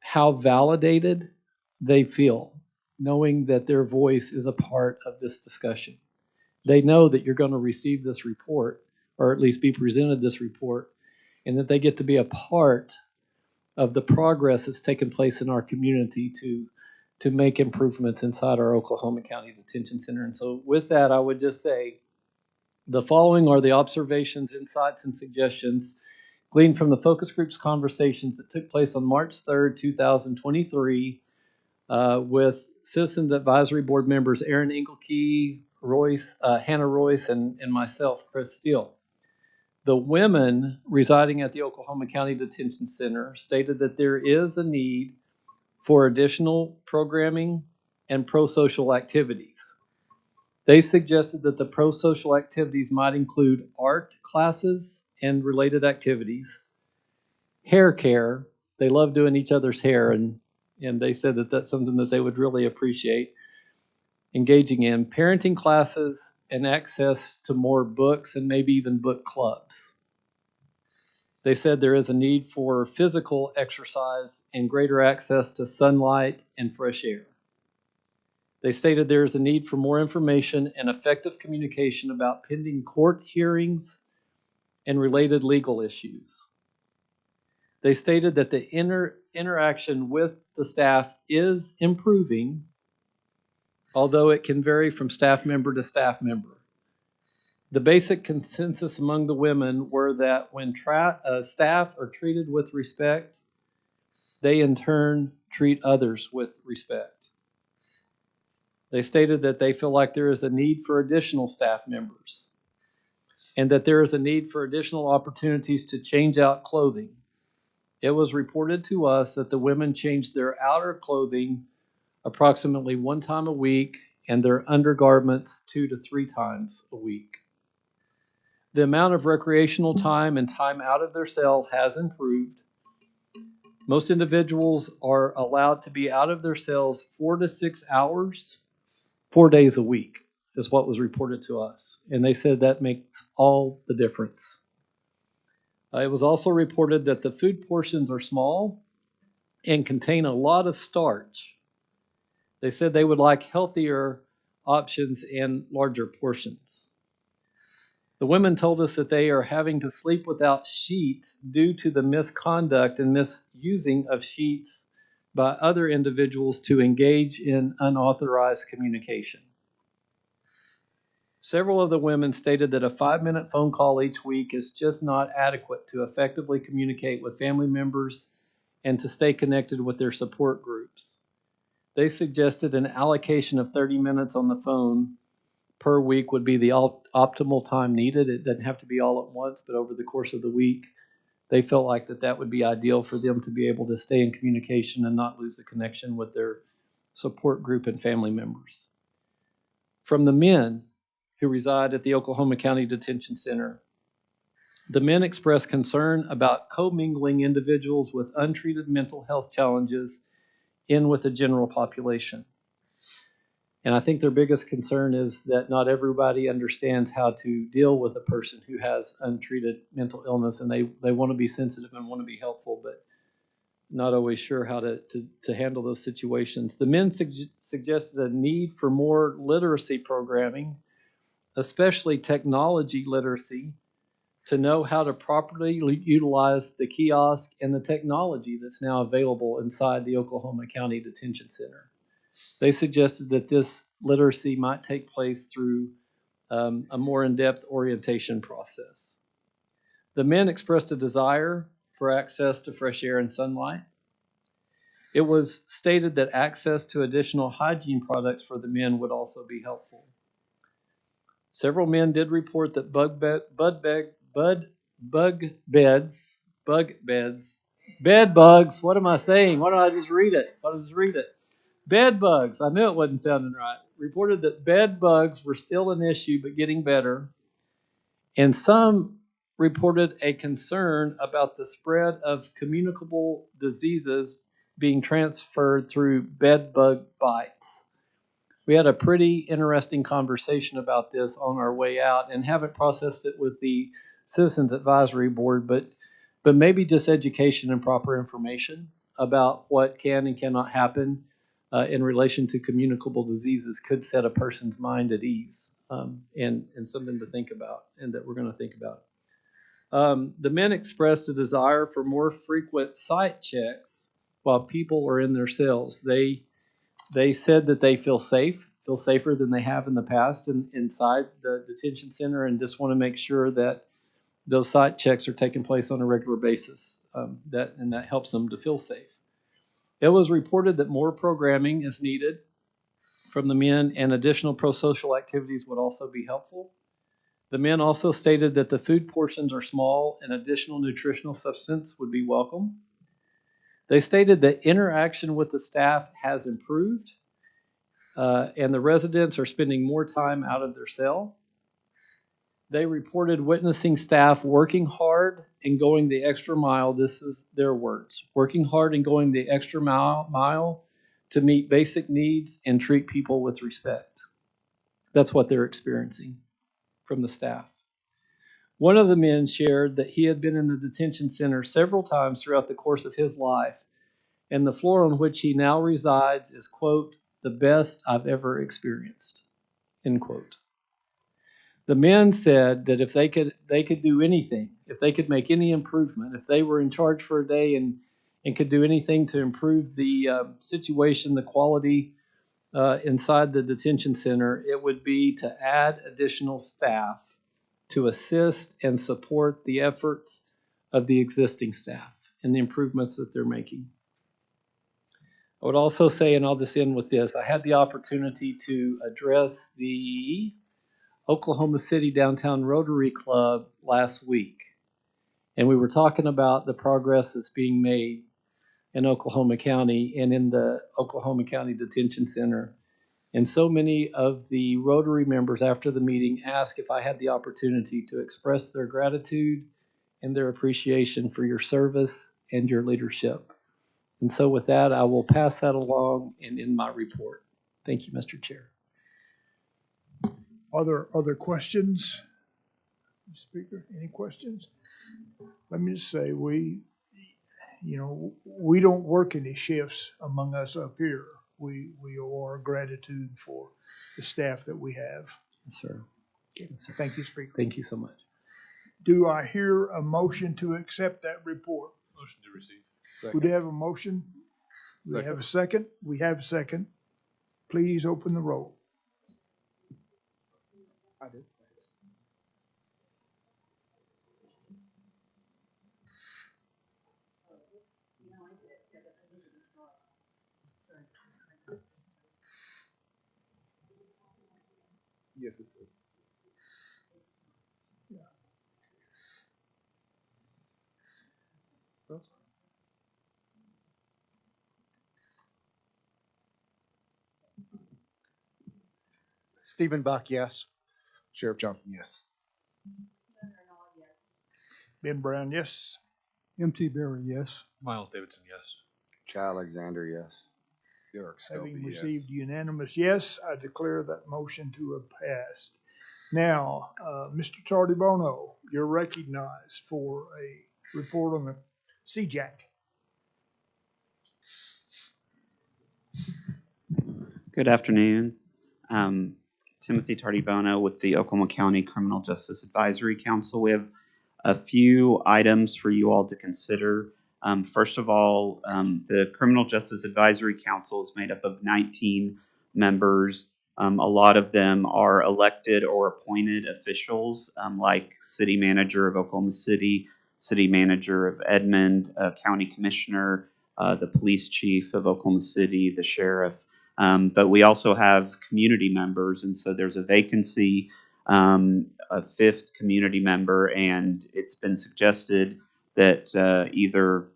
how validated they feel knowing that their voice is a part of this discussion. They know that you're going to receive this report, or at least be presented this report, and that they get to be a part of the progress that's taken place in our community to make improvements inside our Oklahoma County Detention Center. And so with that, I would just say the following are the observations, insights, and suggestions gleaned from the focus group's conversations that took place on March 3rd, 2023 with Citizens Advisory Board members Aaron Engelkey, Hannah Royce, and myself, Chris Steele. The women residing at the Oklahoma County Detention Center stated that there is a need for additional programming and pro-social activities. They suggested that the pro-social activities might include art classes and related activities, hair care. They love doing each other's hair, and they said that that's something that they would really appreciate engaging in, parenting classes, and access to more books and maybe even book clubs. They said there is a need for physical exercise and greater access to sunlight and fresh air. They stated there is a need for more information and effective communication about pending court hearings and related legal issues. They stated that the interaction with the staff is improving, although it can vary from staff member to staff member. The basic consensus among the women were that when staff are treated with respect, they in turn treat others with respect. They stated that they feel like there is a need for additional staff members and that there is a need for additional opportunities to change out clothing. It was reported to us that the women changed their outer clothing approximately 1 time a week and their undergarments 2 to 3 times a week. The amount of recreational time and time out of their cell has improved. Most individuals are allowed to be out of their cells 4 to 6 hours, 4 days a week, is what was reported to us. And they said that makes all the difference. It was also reported that the food portions are small and contain a lot of starch. They said they would like healthier options and larger portions. The women told us that they are having to sleep without sheets due to the misconduct and misusing of sheets by other individuals to engage in unauthorized communication. Several of the women stated that a 5-minute phone call each week is just not adequate to effectively communicate with family members and to stay connected with their support groups. They suggested an allocation of 30 minutes on the phone per week would be the optimal time needed. It doesn't have to be all at once, but over the course of the week, they felt like that would be ideal for them to be able to stay in communication and not lose the connection with their support group and family members. From the men who reside at the Oklahoma County Detention Center, the men expressed concern about commingling individuals with untreated mental health challenges in with the general population. And I think their biggest concern is that not everybody understands how to deal with a person who has untreated mental illness, and they want to be sensitive and want to be helpful, but not always sure how to handle those situations. The men suggested a need for more literacy programming, especially technology literacy, to know how to properly utilize the kiosk and the technology that's now available inside the Oklahoma County Detention Center. They suggested that this literacy might take place through a more in-depth orientation process. The men expressed a desire for access to fresh air and sunlight. It was stated that access to additional hygiene products for the men would also be helpful. Several men did report that bed bugs, what am I saying? Why don't I just read it? Bed bugs, I knew it wasn't sounding right, reported that bed bugs were still an issue but getting better. And some reported a concern about the spread of communicable diseases being transferred through bed bug bites. We had a pretty interesting conversation about this on our way out and haven't processed it with the Citizens Advisory Board, but maybe just education and proper information about what can and cannot happen in relation to communicable diseases could set a person's mind at ease, and something to think about and that we're going to think about. The men expressed a desire for more frequent site checks while people are in their cells. They said that they feel safer than they have in the past inside the detention center, and just want to make sure that those site checks are taking place on a regular basis. That helps them to feel safe. It was reported that more programming is needed from the men, and additional pro-social activities would also be helpful. The men also stated that the food portions are small and additional nutritional substance would be welcome. They stated that interaction with the staff has improved, and the residents are spending more time out of their cell. They reported witnessing staff working hard and going the extra mile. This is their words: working hard and going the extra mile to meet basic needs and treat people with respect. That's what they're experiencing from the staff. One of the men shared that he had been in the detention center several times throughout the course of his life, and the floor on which he now resides is, quote, the best I've ever experienced, end quote. The men said that if they could do anything, if they could make any improvement, if they were in charge for a day and could do anything to improve the situation, the quality inside the detention center, it would be to add additional staff to assist and support the efforts of the existing staff and the improvements that they're making. I would also say, and I'll just end with this, I had the opportunity to address the Oklahoma City Downtown Rotary Club last week. And we were talking about the progress that's being made in Oklahoma County and in the Oklahoma County Detention Center. And so many of the Rotary members after the meeting asked if I had the opportunity to express their gratitude and their appreciation for your service and your leadership. And so with that, I will pass that along and end my report. Thank you, Mr. Chair. Other questions? Speaker, any questions? Let me just say, we don't work any shifts among us up here. We owe our gratitude for the staff that we have. Yes, sir. Okay. Thank you, Speaker. Thank you so much. Do I hear a motion to accept that report? Motion to receive. We do have a motion. We have a second. We have a second. Please open the roll. I did. Yes, it is. Yeah. That's fine. Stephen Buck, yes. Sheriff Johnson, yes. Ben Brown, yes. M.T. Berry, yes. Miles Davidson, yes. Chad Alexander, yes. Derek Having Scobie, yes. received unanimous yes, I declare that motion to have passed. Now, Mr. Tardibono, you're recognized for a report on the CJAC. Good afternoon. Timothy Tardibono with the Oklahoma County Criminal Justice Advisory Council. We have a few items for you all to consider. First of all, the Criminal Justice Advisory Council is made up of 19 members. A lot of them are elected or appointed officials, like City Manager of Oklahoma City, City Manager of Edmond, County Commissioner, the Police Chief of Oklahoma City, the Sheriff. But we also have community members, and so there's a vacancy, a fifth community member, and it's been suggested that either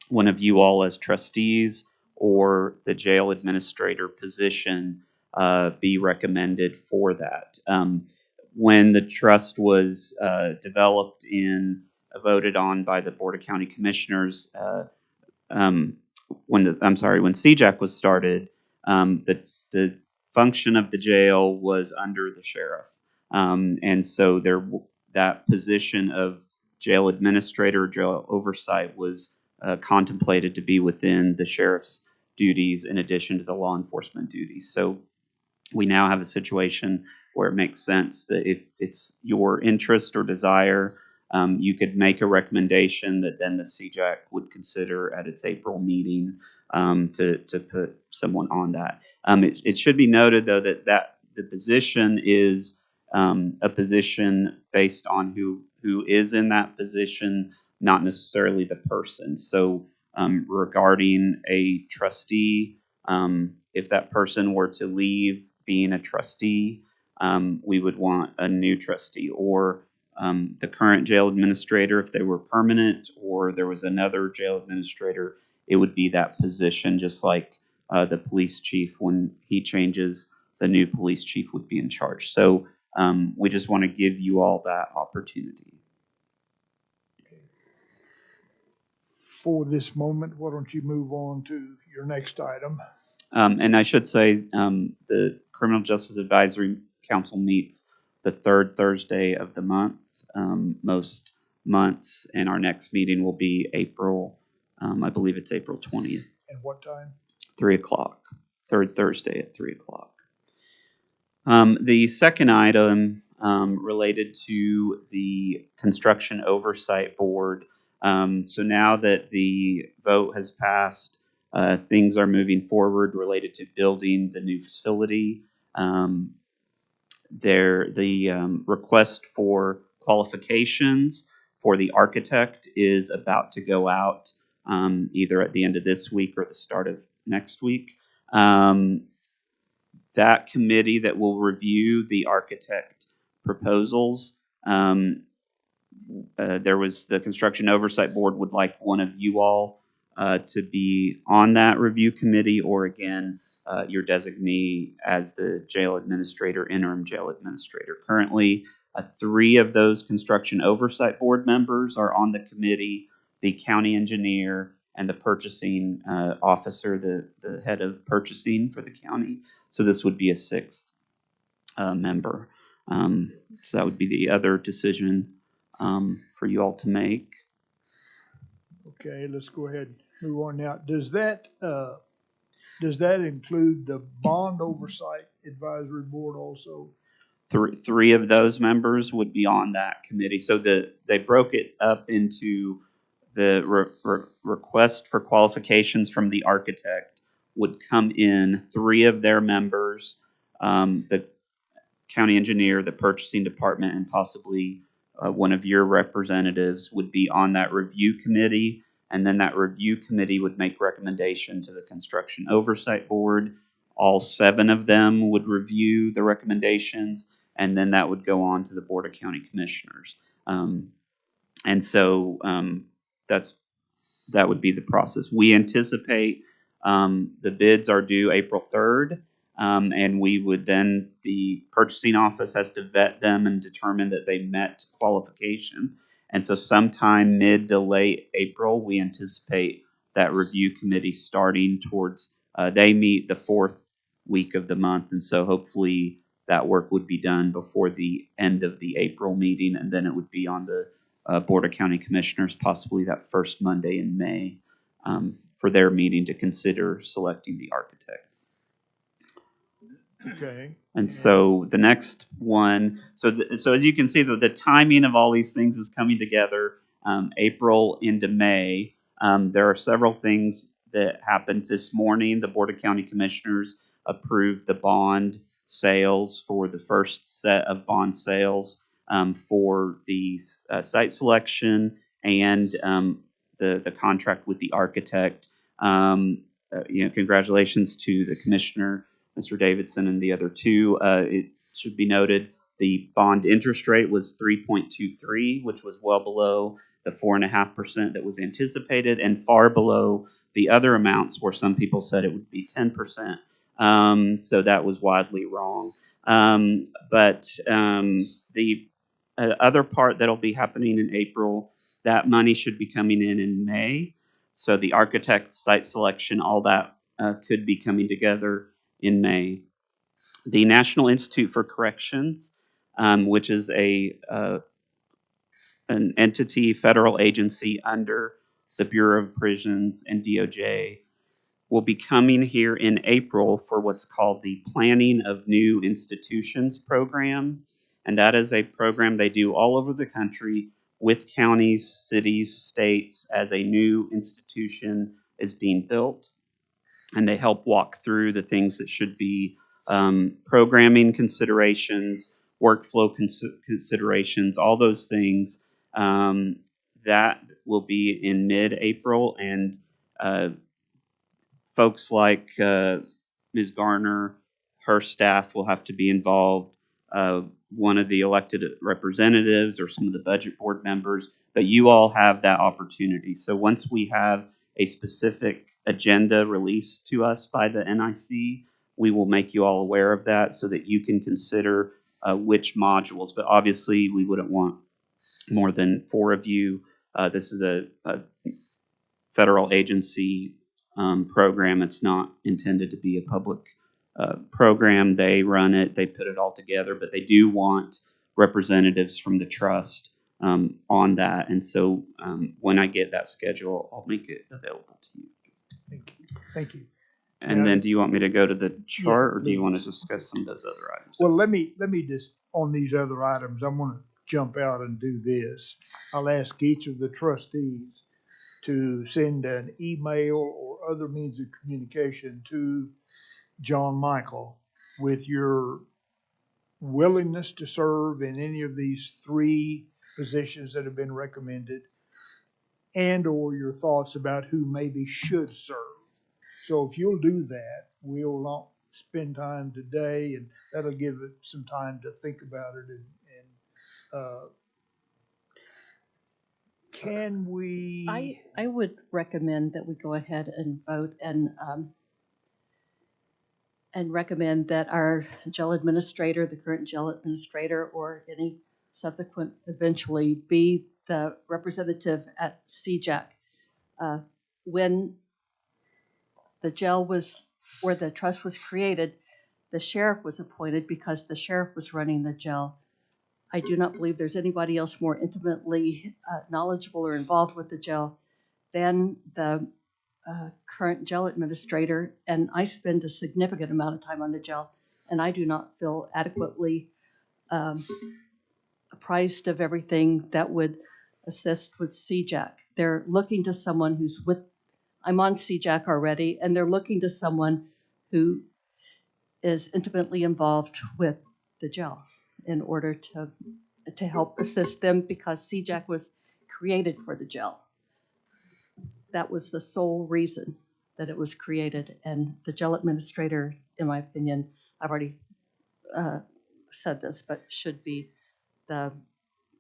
one of you all as trustees or the jail administrator position be recommended for that. When the trust was developed and voted on by the Board of County Commissioners, when CJAC was started, the function of the jail was under the sheriff, and so that position of jail administrator, jail oversight was contemplated to be within the sheriff's duties in addition to the law enforcement duties. So we now have a situation where it makes sense that if it's your interest or desire, you could make a recommendation that then the CJAC would consider at its April meeting to put someone on that. It should be noted, though, that the position is a position based on who is in that position, not necessarily the person. So regarding a trustee, if that person were to leave being a trustee, we would want a new trustee, or the current jail administrator, if they were permanent, or there was another jail administrator, it would be that position, just like the police chief, when he changes, the new police chief would be in charge. So we just want to give you all that opportunity. For this moment, why don't you move on to your next item? And I should say the Criminal Justice Advisory Council meets the third Thursday of the month, most months, and our next meeting will be April, I believe it's April 20th. And what time? 3 o'clock, third Thursday at 3 o'clock. The second item related to the Construction Oversight Board. So now that the vote has passed, things are moving forward related to building the new facility. The request for qualifications for the architect is about to go out either at the end of this week or the start of next week. That committee that will review the architect proposals, there was the Construction Oversight Board would like one of you all to be on that review committee, or again, your designee as the jail administrator, interim jail administrator. Currently, 3 of those construction oversight board members are on the committee: the county engineer and the purchasing officer, the head of purchasing for the county. So this would be a 6th member. So that would be the other decision for you all to make. Okay, let's go ahead and move on now. Does that include the bond oversight advisory board also? Three of those members would be on that committee. So they broke it up into the request for qualifications from the architect would come in. 3 of their members, the county engineer, the purchasing department, and possibly one of your representatives would be on that review committee. And then that review committee would make recommendation to the construction oversight board. All 7 of them would review the recommendations, and then that would go on to the Board of County Commissioners. And so that would be the process. We anticipate the bids are due April 3rd, and we would then, the purchasing office has to vet them and determine that they met qualification. And so sometime mid to late April, we anticipate that review committee starting towards, they meet the 4th week of the month. And so hopefully that work would be done before the end of the April meeting, and then it would be on the Board of County Commissioners, possibly that first Monday in May, for their meeting to consider selecting the architect. Okay. And so the next one, so as you can see, the timing of all these things is coming together. April into May. There are several things that happened this morning. The Board of County Commissioners approved the bond sales for the first set of bond sales for the site selection and the contract with the architect. Congratulations to the commissioner, Mr. Davidson, and the other 2. It should be noted the bond interest rate was 3.23, which was well below the 4.5% that was anticipated, and far below the other amounts where some people said it would be 10%. So that was widely wrong. But the other part that'll be happening in April, that money should be coming in May. So the architect, site selection, all that could be coming together in May. The National Institute for Corrections, which is an entity, federal agency under the Bureau of Prisons and DOJ, will be coming here in April for what's called the Planning of New Institutions program. And that is a program they do all over the country with counties, cities, states, as a new institution is being built. And they help walk through the things that should be programming considerations, workflow considerations, all those things. That will be in mid-April, and folks like Ms. Garner, her staff will have to be involved. One of the elected representatives or some of the budget board members, but you all have that opportunity. So once we have a specific agenda released to us by the NIC, we will make you all aware of that so that you can consider which modules. But obviously, we wouldn't want more than 4 of you. This is a federal agency program. It's not intended to be a public program. They run it, they put it all together, but they do want representatives from the trust on that. And so when I get that schedule, I'll make it available to you. Thank you. And then do you want me to go to the chart, or do you want to discuss some of those other items? Well, let me just, on these other items, I'm going to jump out and do this. I'll ask each of the trustees to send an email or other means of communication to John Michael with your willingness to serve in any of these 3 positions that have been recommended, and or your thoughts about who maybe should serve. So if you'll do that, we'll not spend time today, and that'll give it some time to think about it and Can we? I would recommend that we go ahead and vote and recommend that our jail administrator, the current jail administrator, or any subsequent eventually be the representative at CJAC. When the jail was, where the trust was created, the sheriff was appointed because the sheriff was running the jail. I do not believe there's anybody else more intimately knowledgeable or involved with the jail than the current jail administrator, and I spend a significant amount of time on the jail, and I do not feel adequately apprised of everything that would assist with CJAC. They're looking to someone who's with, I'm on CJAC already, and they're looking to someone who is intimately involved with the jail in order to help assist them, because CJAC was created for the jail. That was the sole reason that it was created, and the jail administrator, in my opinion, I've already said this, but should be the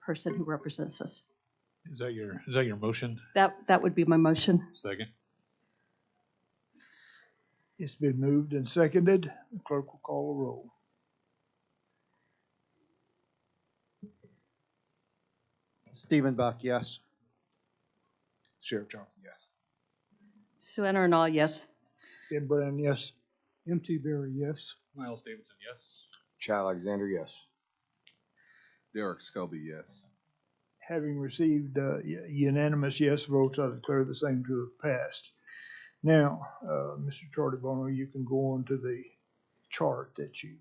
person who represents us. Is that your motion? That would be my motion. Second. It's been moved and seconded. The clerk will call a roll. Stephen Buck, yes. Sheriff Johnson, yes. Sue Ann Arnaud, yes. Ben Brown, yes. M.T. Berry, yes. Miles Davidson, yes. Chad Alexander, yes. Derek Scobie, yes. Having received unanimous yes votes, I declare the same to have passed. Now, Mr. Charlie Bono, you can go on to the chart that you.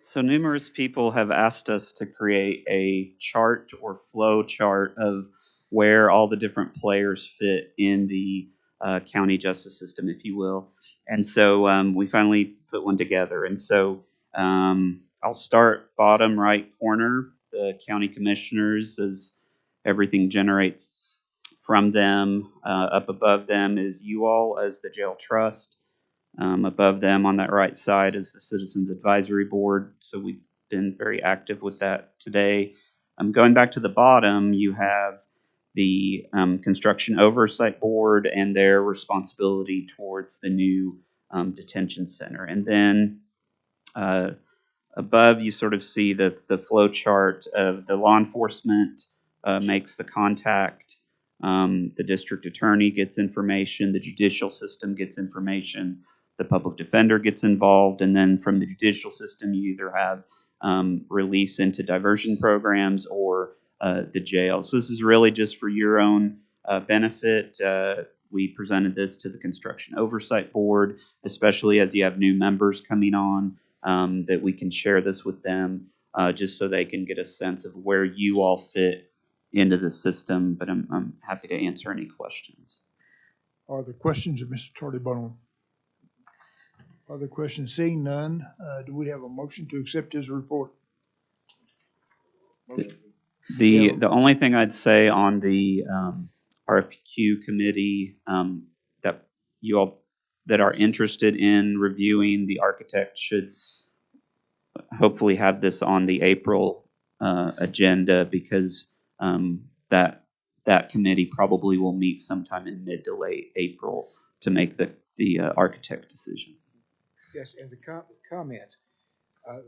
So numerous people have asked us to create a chart or flow chart of where all the different players fit in the county justice system, if you will. And so we finally put one together. And so I'll start bottom right corner, the county commissioners, as everything generates from them. Up above them is you all as the jail trust. Above them on that right side is the Citizens Advisory Board. So we've been very active with that today. Going back to the bottom, you have the Construction Oversight Board and their responsibility towards the new detention center. And then above, you sort of see the flow chart of the law enforcement makes the contact. The district attorney gets information. The judicial system gets information. The public defender gets involved, and then from the judicial system, you either have release into diversion programs or the jail. So this is really just for your own benefit. We presented this to the Construction Oversight Board, especially as you have new members coming on, that we can share this with them just so they can get a sense of where you all fit into the system. But I'm happy to answer any questions. Are there questions of Mr. Charlie Bono? Other questions? Seeing none, do we have a motion to accept his report? The only thing I'd say on the RFQ committee that you all that are interested in reviewing, the architect should hopefully have this on the April agenda, because that committee probably will meet sometime in mid to late April to make the architect decision. Yes, and the comment,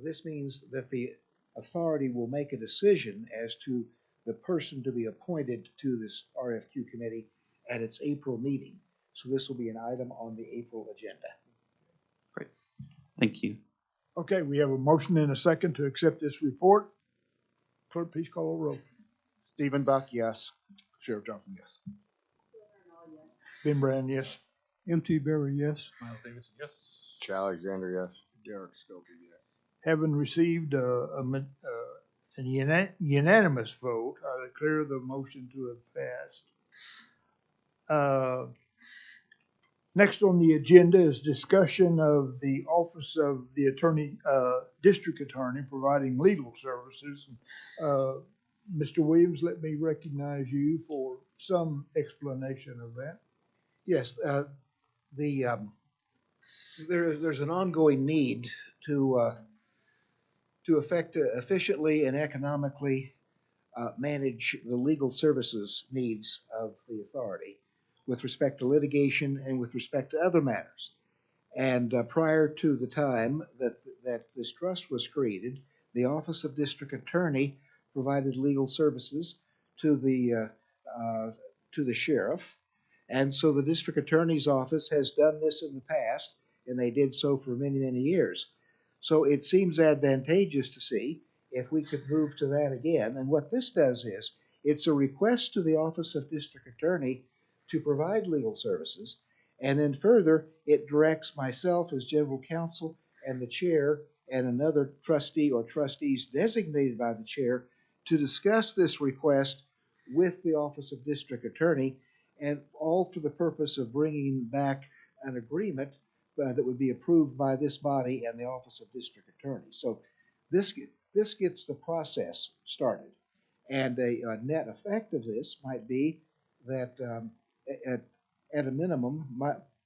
this means that the authority will make a decision as to the person to be appointed to this RFQ committee at its April meeting. So this will be an item on the April agenda. Great. Thank you. Okay, we have a motion and a second to accept this report. Clerk, please call a roll. Stephen Buck, yes. Sheriff Johnson, yes. Ben Brown, yes. M.T. Berry, yes. Miles Davidson, yes. Chad Alexander, yes. Derek Scobie, yes. Having received a unanimous vote, I declare the motion to have passed. Next on the agenda is discussion of the Office of the Attorney, District Attorney providing legal services. Mr. Williams, let me recognize you for some explanation of that. Yes, there's an ongoing need to efficiently and economically manage the legal services needs of the authority with respect to litigation and with respect to other matters. And prior to the time that this trust was created, the Office of District Attorney provided legal services to the sheriff. And so the District Attorney's Office has done this in the past, and they did so for many, many years. So it seems advantageous to see if we could move to that again. And what this does is, it's a request to the Office of District Attorney to provide legal services. And then further, it directs myself as general counsel and the chair and another trustee or trustees designated by the chair to discuss this request with the Office of District Attorney, and all for the purpose of bringing back an agreement that would be approved by this body and the Office of District Attorney. So this gets the process started. And a net effect of this might be that at a minimum,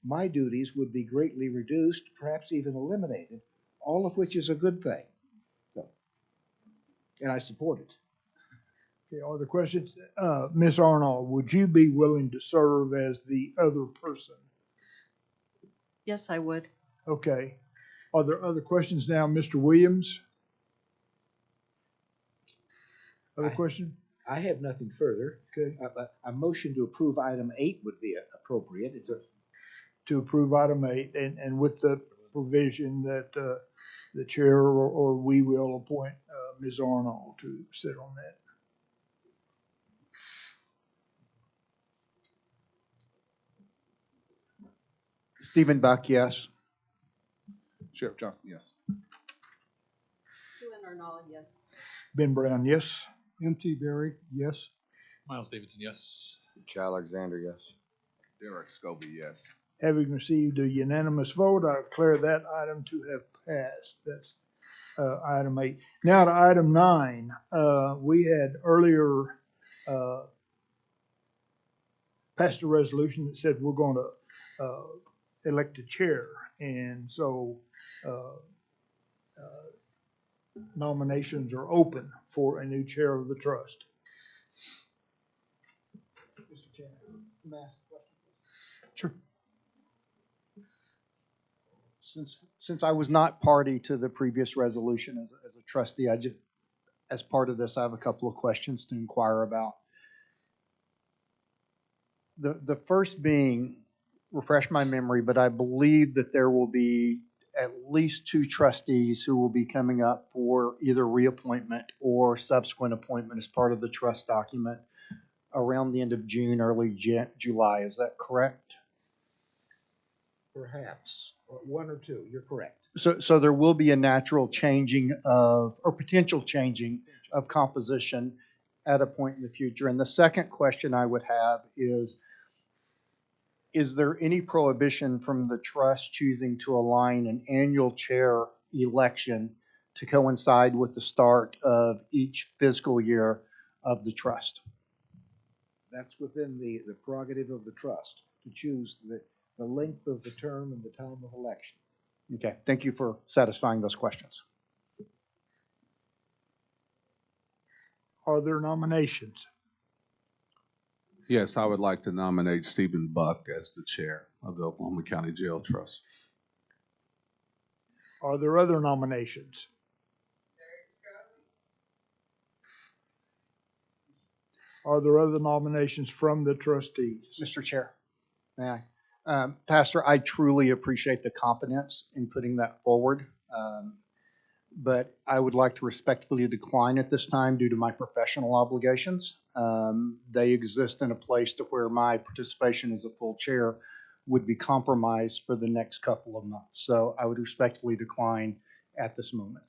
my duties would be greatly reduced, perhaps even eliminated, all of which is a good thing. So, and I support it. Okay, are there questions? Ms. Arnold, would you be willing to serve as the other person? Yes, I would. Okay. Are there other questions now, Mr. Williams? Other question? I have nothing further. Okay. A motion to approve item 8 would be appropriate. To approve item 8, and with the provision that the chair or we will appoint Ms. Arnold to sit on that. Stephen Buck, yes. Sheriff Johnson, yes. Sue Ann Arnall, yes. Ben Brown, yes. M.T. Berry, yes. Miles Davidson, yes. Chad Alexander, yes. Derek Scobie, yes. Having received a unanimous vote, I declare that item to have passed. That's item 8. Now to item 9. We had earlier passed a resolution that said we're going to elect a chair. And so nominations are open for a new chair of the trust. Mr. Chairman, can I ask a question? Sure. Since I was not party to the previous resolution as a trustee, as part of this, I have a couple of questions to inquire about. The first being, refresh my memory, but I believe that there will be at least 2 trustees who will be coming up for either reappointment or subsequent appointment as part of the trust document around the end of June, early July. Is that correct? Perhaps 1 or 2. You're correct. So there will be a natural changing of, or potential changing of composition at a point in the future. And the second question I would have is there any prohibition from the trust choosing to align an annual chair election to coincide with the start of each fiscal year of the trust? That's within the prerogative of the trust to choose the length of the term and the time of election. Okay, thank you for satisfying those questions. Are there nominations? Yes, I would like to nominate Stephen Buck as the chair of the Oklahoma County Jail Trust. Are there other nominations? Are there other nominations from the trustees? Mr. Chair, may I? Pastor, I truly appreciate the confidence in putting that forward, but I would like to respectfully decline at this time due to my professional obligations. They exist in a place to where my participation as a full chair would be compromised for the next couple of months. So I would respectfully decline at this moment.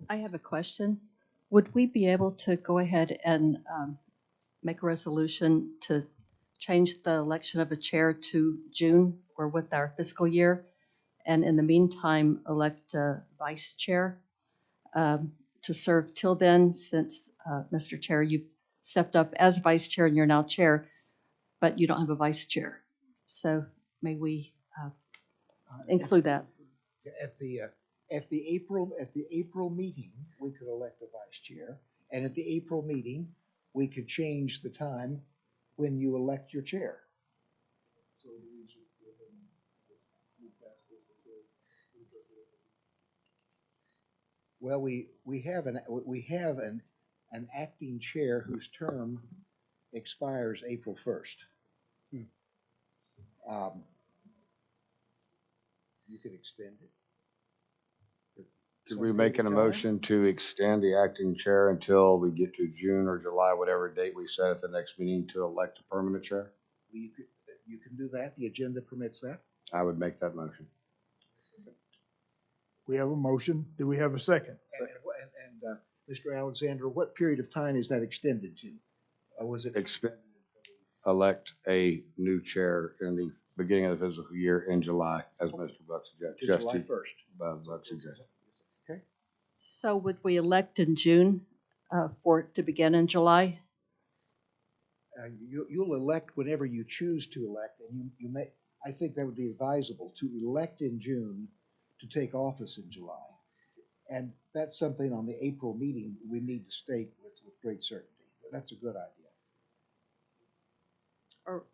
I have a question. Would we be able to go ahead and make a resolution to change the election of a chair to June or with our fiscal year. And in the meantime, elect a vice chair to serve till then, since, Mr. Chair, you've stepped up as vice chair and you're now chair, but you don't have a vice chair. So may we include that? At the April meeting, we could elect a vice chair, and at the April meeting, we could change the time when you elect your chair. Well, we have an acting chair whose term expires April 1st. You could extend it. Could we make an motion to extend the acting chair until we get to June or July, whatever date we set at the next meeting to elect a permanent chair? You can do that. The agenda permits that. I would make that motion. We have a motion. Do we have a second? And Mr. Alexander, what period of time is that extended to? Was it? Elect a new chair in the beginning of the fiscal year in July, as Mr. Buck suggested. To July 1st. Buck suggested. Okay. So would we elect in June for it to begin in July? You'll elect whenever you choose to elect, and you may, I think that would be advisable to elect in June to take office in July. And that's something on the April meeting we need to state with great certainty. That's a good idea.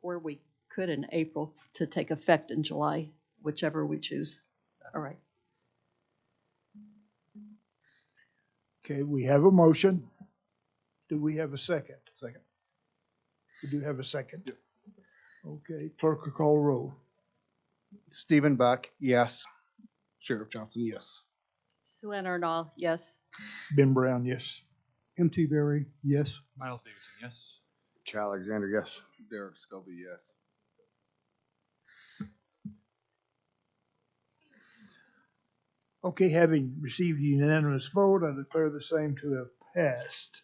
Or we could in April to take effect in July, whichever we choose. All right. Okay, we have a motion. Do we have a second? Second. We do have a second. Okay, clerk will call roll. Stephen Buck, yes. Sheriff Johnson, yes. Sue Ann Arnall, yes. Ben Brown, yes. M.T. Berry, yes. Miles Davidson, yes. Ch Alexander, yes. Derek Scobie, yes. Okay, having received a unanimous vote, I declare the same to have passed.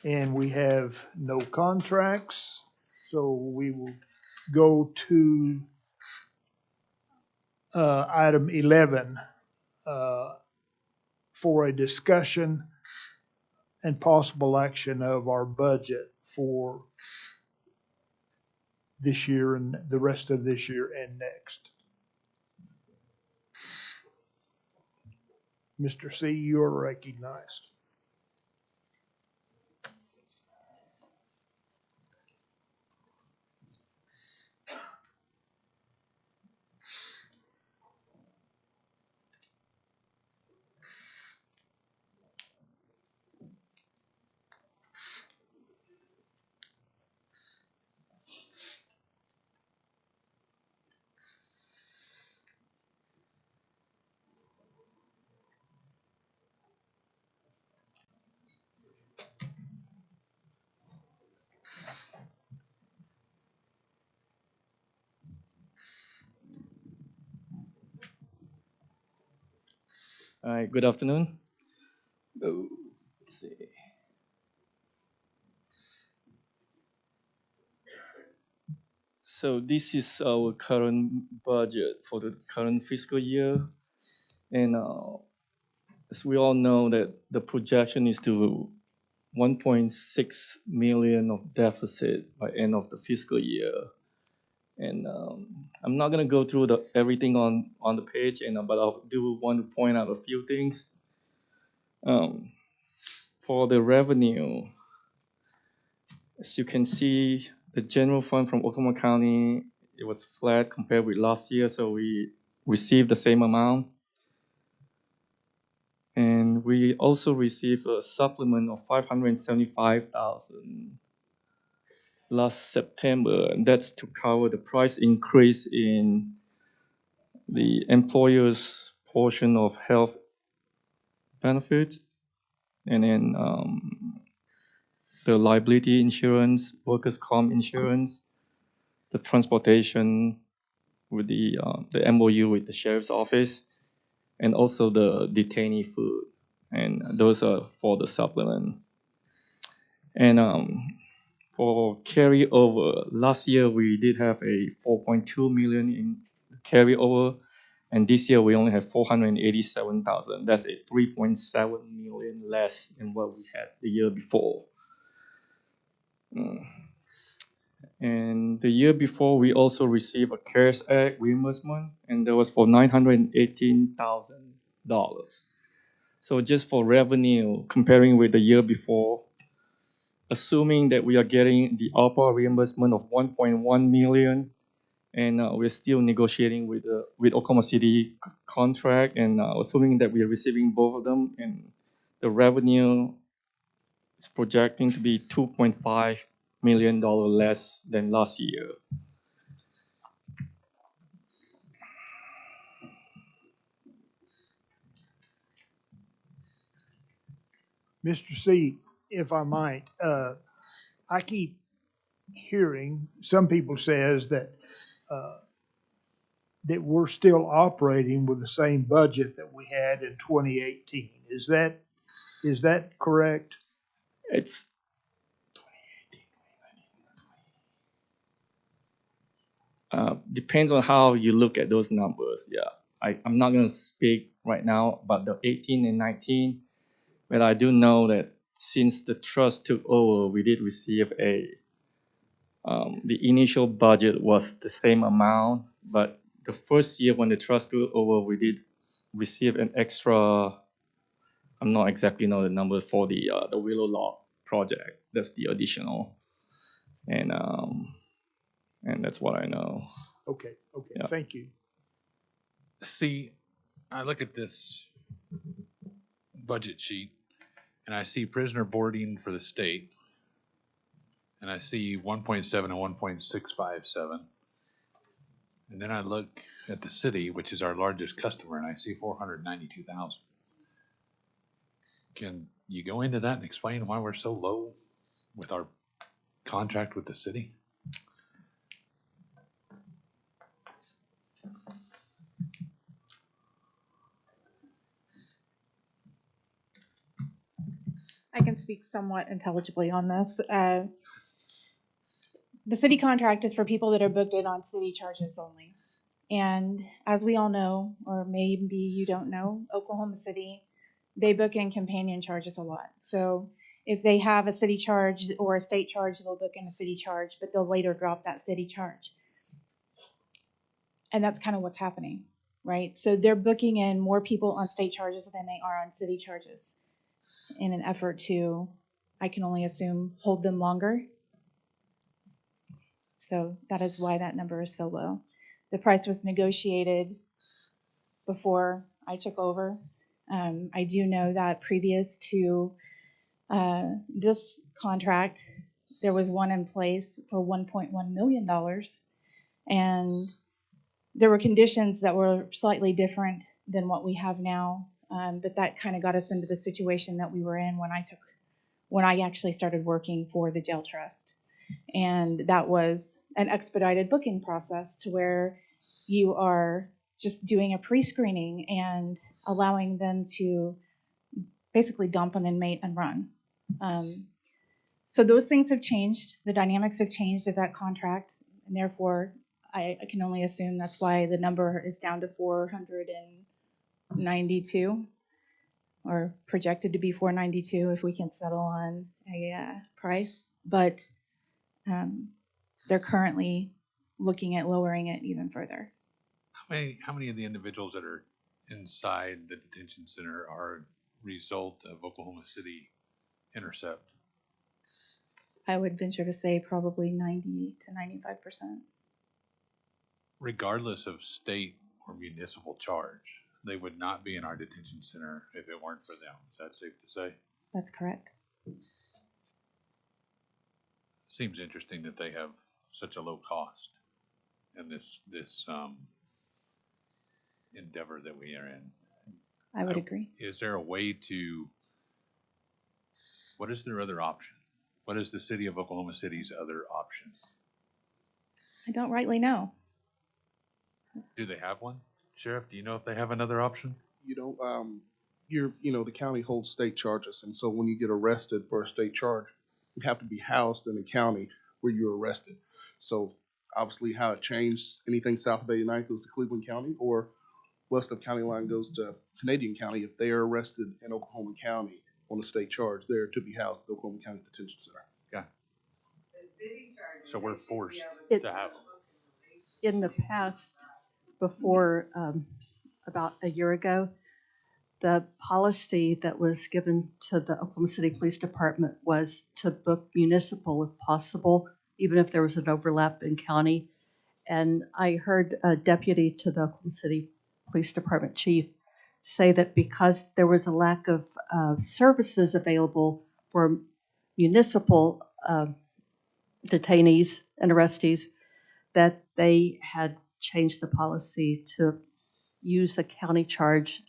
And we have no contracts, so we will go to item 11 for a discussion and possible action of our budget for this year and the rest of this year and next. Mr. C., you are recognized. All right, good afternoon. Let's see. So this is our current budget for the current fiscal year. And as we all know that the projection is to 1.6 million of deficit by end of the fiscal year. And I'm not gonna go through everything on the page, but I do want to point out a few things. For the revenue, as you can see, the general fund from Oklahoma County, it was flat compared with last year, so we received the same amount. And we also received a supplement of $575,000 last September, and that's to cover the price increase in the employer's portion of health benefits, and then the liability insurance, workers' comp insurance, the transportation with the MOU with the sheriff's office, and also the detainee food. and those are for the supplement. And for carryover, last year we did have a 4.2 million in carryover, and this year we only have 487,000. That's a 3.7 million less than what we had the year before. And the year before, we also received a CARES Act reimbursement, and that was for $918,000. So just for revenue, comparing with the year before, assuming that we are getting the ARPA reimbursement of 1.1 million, and we're still negotiating with Oklahoma City contract, and assuming that we are receiving both of them, and the revenue is projecting to be $2.5 million less than last year. Mr. C, if I might, I keep hearing some people says that that we're still operating with the same budget that we had in 2018. Is that correct? It's depends on how you look at those numbers. Yeah, I'm not going to speak right now about the 18 and 19, but I do know that since the trust took over, we did receive the initial budget was the same amount, but the first year when the trust took over, we did receive an extra. I'm not exactly know the number for the Willow Log project. That's the additional, and that's what I know. Okay, Yeah. thank you. See, I look at this budget sheet and I see prisoner boarding for the state, and I see 1.7 and 1.657. And then I look at the city, which is our largest customer, and I see 492,000. Can you go into that and explain why we're so low with our contract with the city? I can speak somewhat intelligibly on this. The city contract is for people that are booked in on city charges only. And as we all know, or maybe you don't know, Oklahoma City, they book in companion charges a lot. So if they have a city charge or a state charge, they'll book in a city charge, but they'll later drop that city charge. And that's kind of what's happening, right? So they're booking in more people on state charges than they are on city charges in an effort to, I can only assume, hold them longer. So that is why that number is so low. The price was negotiated before I took over. I do know that previous to this contract, there was one in place for $1.1 million. And there were conditions that were slightly different than what we have now. But that kind of got us into the situation that we were in when I actually started working for the jail trust. And that was an expedited booking process to where you are just doing a pre-screening and allowing them to basically dump an inmate and run. So those things have changed. The dynamics have changed of that contract, and therefore I can only assume that's why the number is down to 492, or projected to be 492 if we can settle on a price. But they're currently looking at lowering it even further. How many of the individuals that are inside the detention center are a result of Oklahoma City Intercept? I would venture to say probably 90 to 95%. Regardless of state or municipal charge, they would not be in our detention center if it weren't for them. Is that safe to say? That's correct. Seems interesting that they have such a low cost in this endeavor that we are in. I would agree. Is there a way to, what is their other option? What is the city of Oklahoma City's other option? I don't rightly know. Do they have one? Sheriff, do you know if they have another option? You know, the county holds state charges. And so when you get arrested for a state charge, you have to be housed in the county where you're arrested. So obviously how it changed, anything south of 89th goes to Cleveland County, or west of county line goes to Canadian County. If they are arrested in Oklahoma County on a state charge, they're to be housed at the Oklahoma County Detention Center. Okay. So we're forced It- to have them. In the past, before about a year ago, the policy that was given to the Oklahoma City Police Department was to book municipal if possible, even if there was an overlap in county. And I heard a deputy to the Oklahoma City Police Department chief say that because there was a lack of services available for municipal detainees and arrestees, that they had changed the policy to use a county charge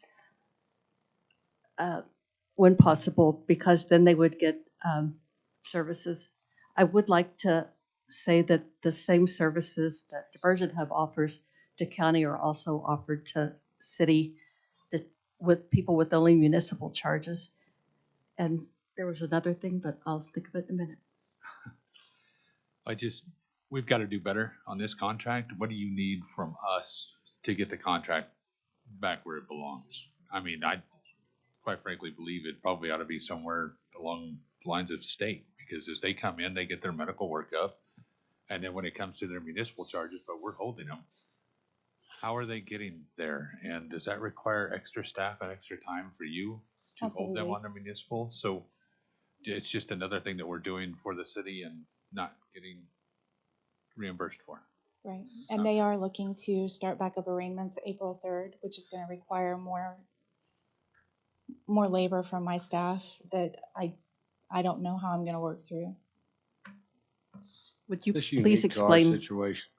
when possible, because then they would get services. I would like to say that the same services that Diversion Hub offers to county are also offered to city with people with only municipal charges. And there was another thing, but I'll think of it in a minute. We've got to do better on this contract. What do you need from us to get the contract back where it belongs? I mean, I quite frankly believe it probably ought to be somewhere along the lines of state, because as they come in, they get their medical workup. And then when it comes to their municipal charges, but we're holding them, how are they getting there? And does that require extra staff and extra time for you to hold them Absolutely. on the municipal? So it's just another thing that we're doing for the city and not getting reimbursed for. Right, and they are looking to start back up arraignments April 3rd, which is going to require more labor from my staff that I don't know how I'm going to work through. Would you This please unique to our explain? situation?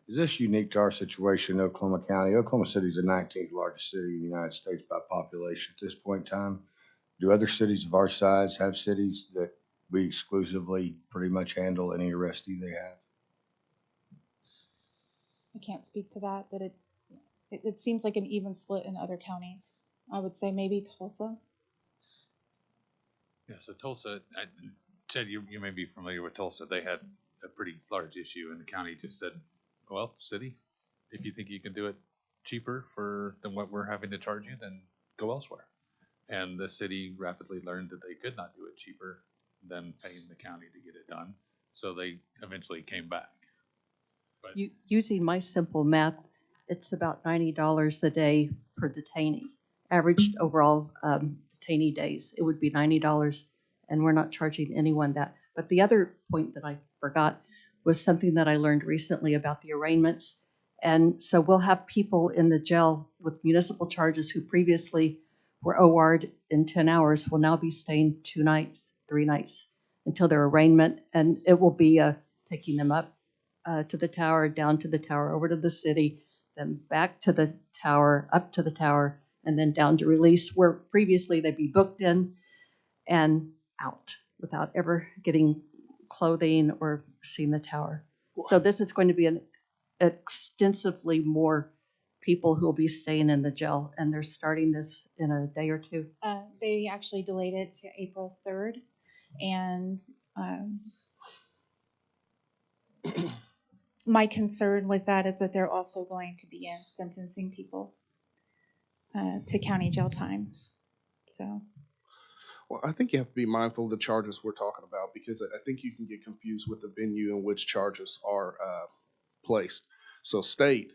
Is this unique to our situation in Oklahoma County? Oklahoma City is the 19th largest city in the United States by population at this point in time. Do other cities of our size have cities that we exclusively pretty much handle any arrestee they have? I can't speak to that, but it seems like an even split in other counties. I would say maybe Tulsa. Yeah, so Tulsa, Chad, you may be familiar with Tulsa. They had a pretty large issue, and the county just said, well, city, if you think you can do it cheaper than what we're having to charge you, then go elsewhere. And the city rapidly learned that they could not do it cheaper than paying the county to get it done. So they eventually came back. But Using my simple math, it's about $90 a day per detainee. Averaged overall detainee days, it would be $90, and we're not charging anyone that. But the other point that I forgot was something that I learned recently about the arraignments. And so we'll have people in the jail with municipal charges who previously were OR'd in 10 hours will now be staying 2 nights, 3 nights until their arraignment. And it will be taking them up to the tower, down to the tower, over to the city, then back to the tower, up to the tower, and then down to release, where previously they'd be booked in and out without ever getting clothing or seeing the tower. So this is going to be an extensively more people who will be staying in the jail, and they're starting this in a day or two. They actually delayed it to April 3rd, and my concern with that is that they're also going to begin sentencing people to county jail time. So, Well, I think you have to be mindful of the charges we're talking about, because I think you can get confused with the venue in which charges are placed. So state,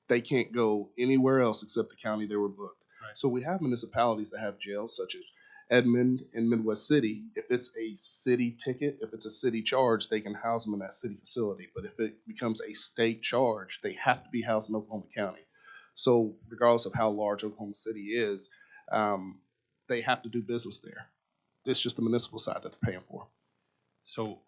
they can't go anywhere else except the county they were booked. Right. So we have municipalities that have jails such as Edmond and Midwest City. If it's a city ticket, if it's a city charge, they can house them in that city facility. But if it becomes a state charge, they have to be housed in Oklahoma County. So regardless of how large Oklahoma City is, they have to do business there. It's just the municipal side that they're paying for. so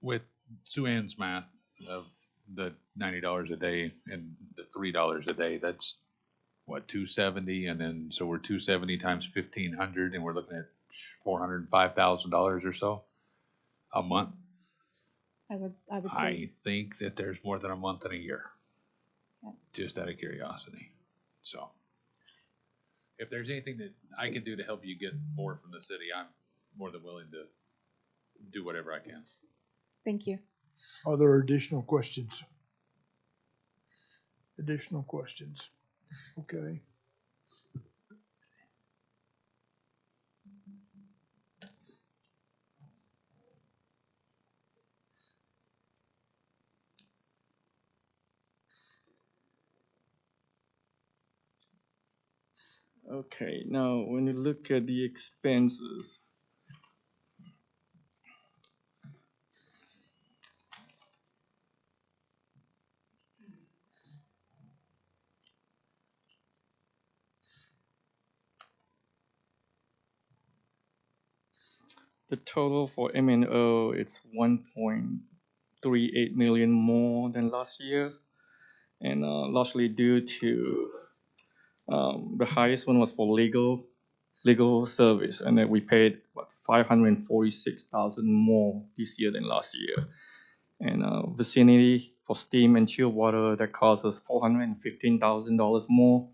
with Sue Ann's math of the $90 a day and the $3 a day, that's what, 270, and then so we're 270 times 1,500, and we're looking at $405,000 or so a month. I would say I think that there's more than a month in a year, Yeah. just out of curiosity. So if there's anything that I can do to help you get more from the city, I'm more than willing to do whatever I can. Thank you. Are there additional questions? Additional questions? Okay. Okay, now when you look at the expenses, the total for M&O, it's 1.38 million more than last year, and largely due to the highest one was for legal service, and then we paid what 546,000 more this year than last year. And vicinity for steam and chill water that cost us $415,000 more,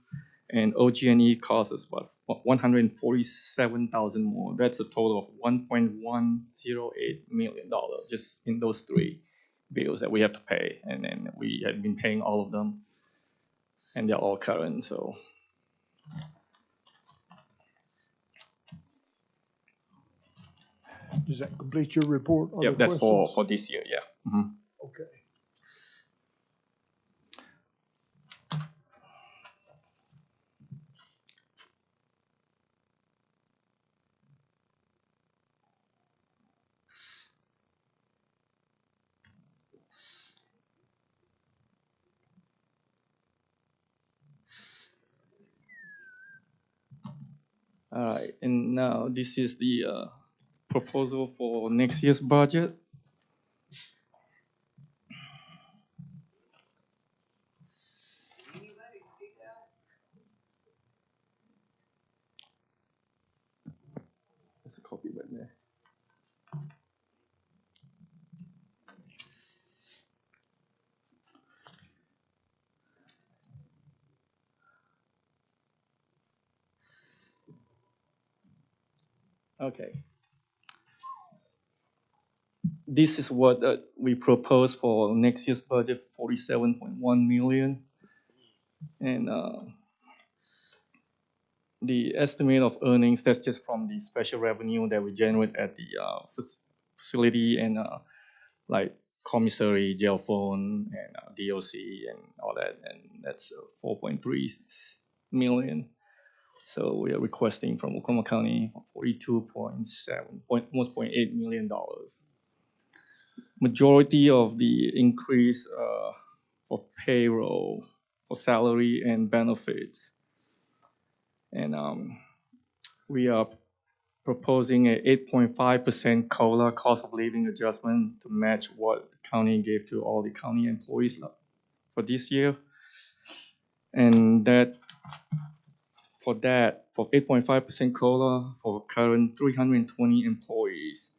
and OG&E cost us about 147,000 more. That's a total of $1.108 million just in those three bills that we have to pay, and then we have been paying all of them, and they're all current. So. Does that complete your report? Yep, Other that's questions? for this year, yeah. Mhm. Okay. All right, and now this is the proposal for next year's budget. There's a copy right there. Okay. This is what we propose for next year's budget, 47.1 million. And the estimate of earnings, that's just from the special revenue that we generate at the facility and like commissary, jail phone, and DOC and all that. And that's 4.3 million. So we are requesting from Oklahoma County almost $0.8 million. Majority of the increase for payroll, for salary and benefits. And we are proposing a 8.5% COLA, cost of living adjustment, to match what the county gave to all the county employees for this year. And that for 8.5% COLA for current 320 employees,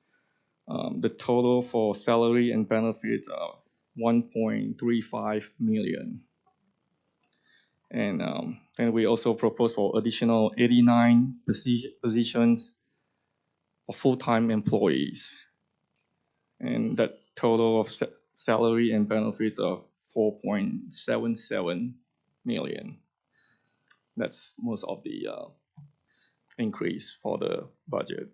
the total for salary and benefits are 1.35 million. And then we also propose for additional 89 positions for full-time employees. And that total of salary and benefits are 4.77 million. That's most of the increase for the budget.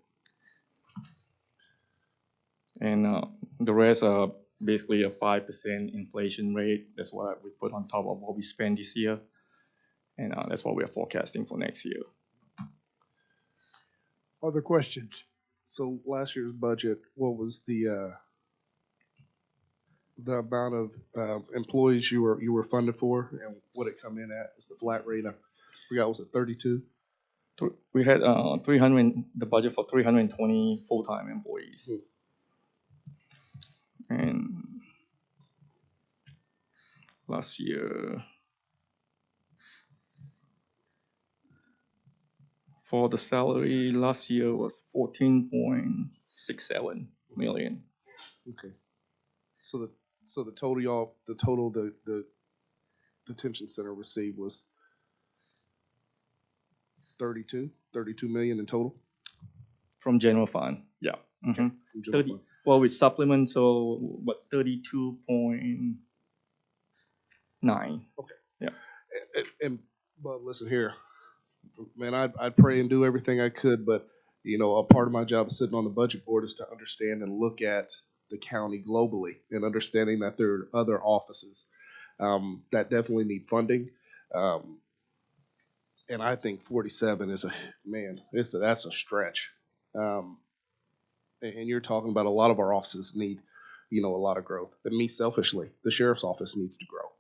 And the rest are basically a 5% inflation rate. That's what we put on top of what we spent this year. And that's what we are forecasting for next year. Other questions? So last year's budget, what was the amount of employees you were funded for, and what it come in at? Is the flat rate? I forgot, was it 32? We had 300. The budget for 320 full-time employees. And last year, for the salary, last year was 14.67 million. Okay. So the total the detention center received was 32 million in total. From general fund, yeah. Okay, Mhm. from general 30, fund. well, with supplement, so what, 32.9. Okay. Yeah. But listen here, man, I'd pray and do everything I could, but you know, a part of my job sitting on the budget board is to understand and look at the county globally and understanding that there are other offices that definitely need funding. And I think 47 is that's a stretch. And you're talking about a lot of our offices need, you know, a lot of growth. And me selfishly, the sheriff's office needs to grow.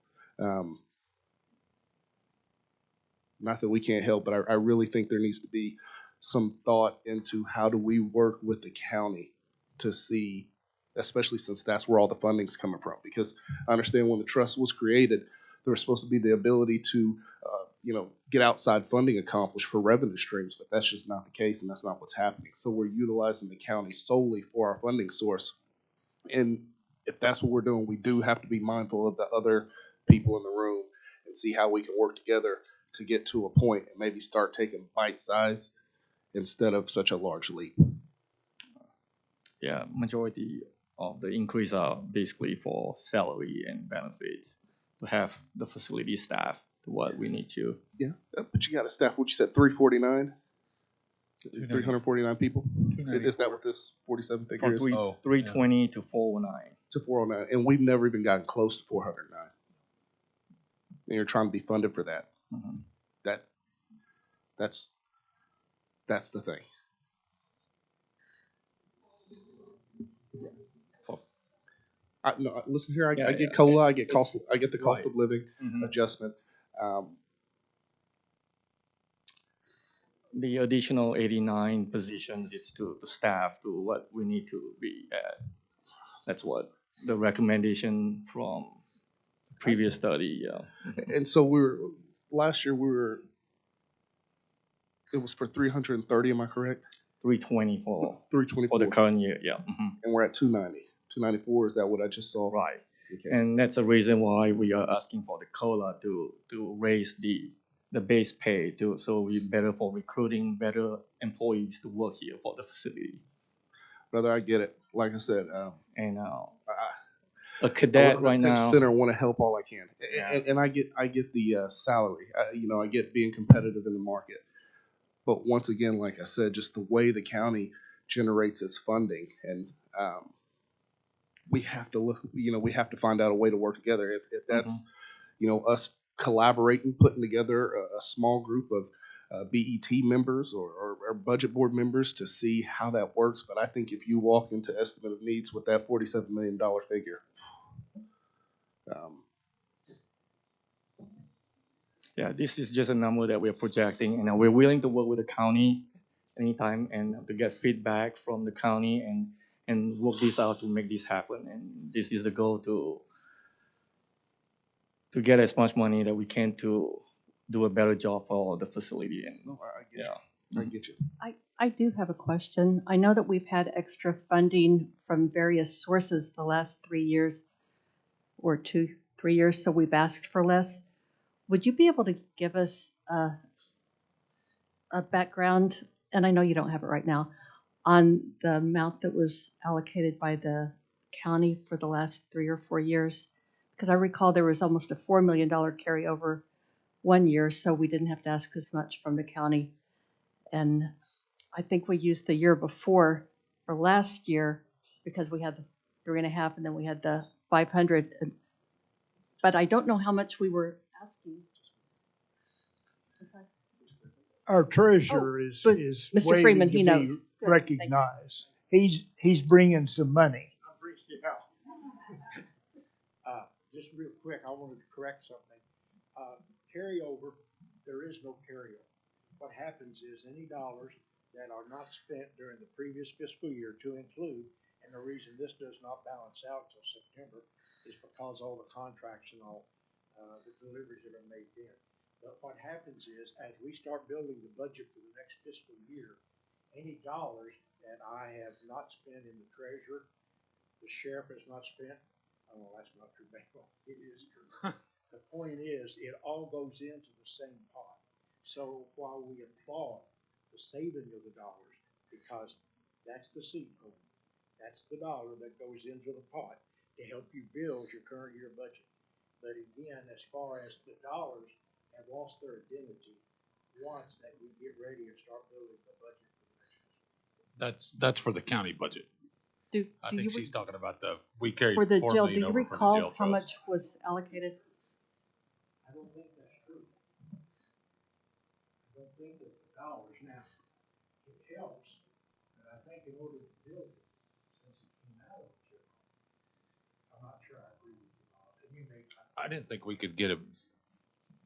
Not that we can't help, but I really think there needs to be some thought into how do we work with the county to see, especially since that's where all the funding's coming from. Because I understand when the trust was created, there was supposed to be the ability to, you know, get outside funding accomplished for revenue streams, but that's just not the case, and that's not what's happening. So we're utilizing the county solely for our funding source. And if that's what we're doing, we do have to be mindful of the other people in the room and see how we can work together to get to a point and maybe start taking bite size instead of such a large leap. Yeah, majority of the increase are basically for salary and benefits to have the facility staff to what we need to. Yeah, but you got a staff, what you said, 349? 349 people? Is that what this 47 figure From is? 320 to 409. To 409, and we've never even gotten close to 409. And you're trying to be funded for that. Mhm. That's the thing. No, listen here. I get COLA. I get cost. I get the cost of living adjustment. The additional 89 positions is to staff to what we need to be at. That's what the recommendation from the previous study. Yeah. And so last year it was for 330. Am I correct? 324. 324 for the current year. Yeah. And we're at 290. 294. Is that what I just saw? Right. Okay. And that's the reason why we are asking for the COLA to raise the base pay so we better for recruiting better employees to work here for the facility. Brother, I get it. Like I said, and a cadet right now. Center want to help all I can, and I get the salary. You know, I get being competitive in the market. But once again, like I said, just the way the county generates its funding, and we have to look. You know, we have to find out a way to work together. If that's you know, us collaborating, putting together a small group of BET members or budget board members to see how that works. But I think if you walk into estimate of needs with that $47 million figure, yeah, this is just a number that we're projecting, and we're willing to work with the county anytime and to get feedback from the county and work this out to make this happen. And this is the goal to get as much money that we can to do a better job for the facility. And I get you. I get you. I do have a question. I know that we've had extra funding from various sources the last 3 years or 2-3 years, so we've asked for less. Would you be able to give us a background, and I know you don't have it right now, on the amount that was allocated by the county for the last 3 or 4 years? Because I recall there was almost a $4 million carryover one year, so we didn't have to ask as much from the county. And I think we used the year before for last year because we had the 3.5 and then we had the 500. But I don't know how much we were asking. Our treasurer is Mr. waiting Freeman, to he be knows. Good, thank you. recognized. He's bringing some money. Just real quick, I wanted to correct something. Carryover, there is no carryover. What happens is any dollars that are not spent during the previous fiscal year to include, and the reason this does not balance out till September is because all the contracts and all the deliveries that are made then. But what happens is, as we start building the budget for the next fiscal year, any dollars that I have not spent in the treasurer, the sheriff has not spent, oh, that's not true, it is true. The point is, it all goes into the same pot. So while we applaud the saving of the dollars, because that's the seed corn, that's the dollar that goes into the pot to help you build your current year budget. But again, as far as the dollars have lost their identity once that we get ready and start building the budget for the next fiscal. That's for the county budget. I think she's talking about we carried For the 4 jail, million do you over for the recall jail how trust. much was allocated? I don't think that's true. I don't think that the dollars now, it helps, but I think in order to build it, since it came out of the general, I'm not sure I agree with you, Bob. And you may, I didn't think we could get him.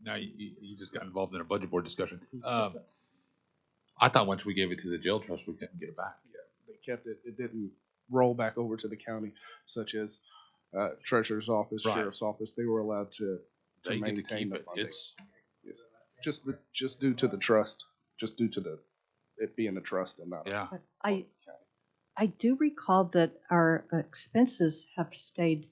Now you just got involved in a budget board discussion. I thought once we gave it to the jail trust, we couldn't get it back. Yeah, they kept it. It didn't roll back over to the county, such as treasurer's office, Right. sheriff's office. They were allowed to They get to maintain keep the it. funding. It's Yes. Just due to the trust, just due to it being a trust and not. Yeah. But I do recall that our expenses have stayed.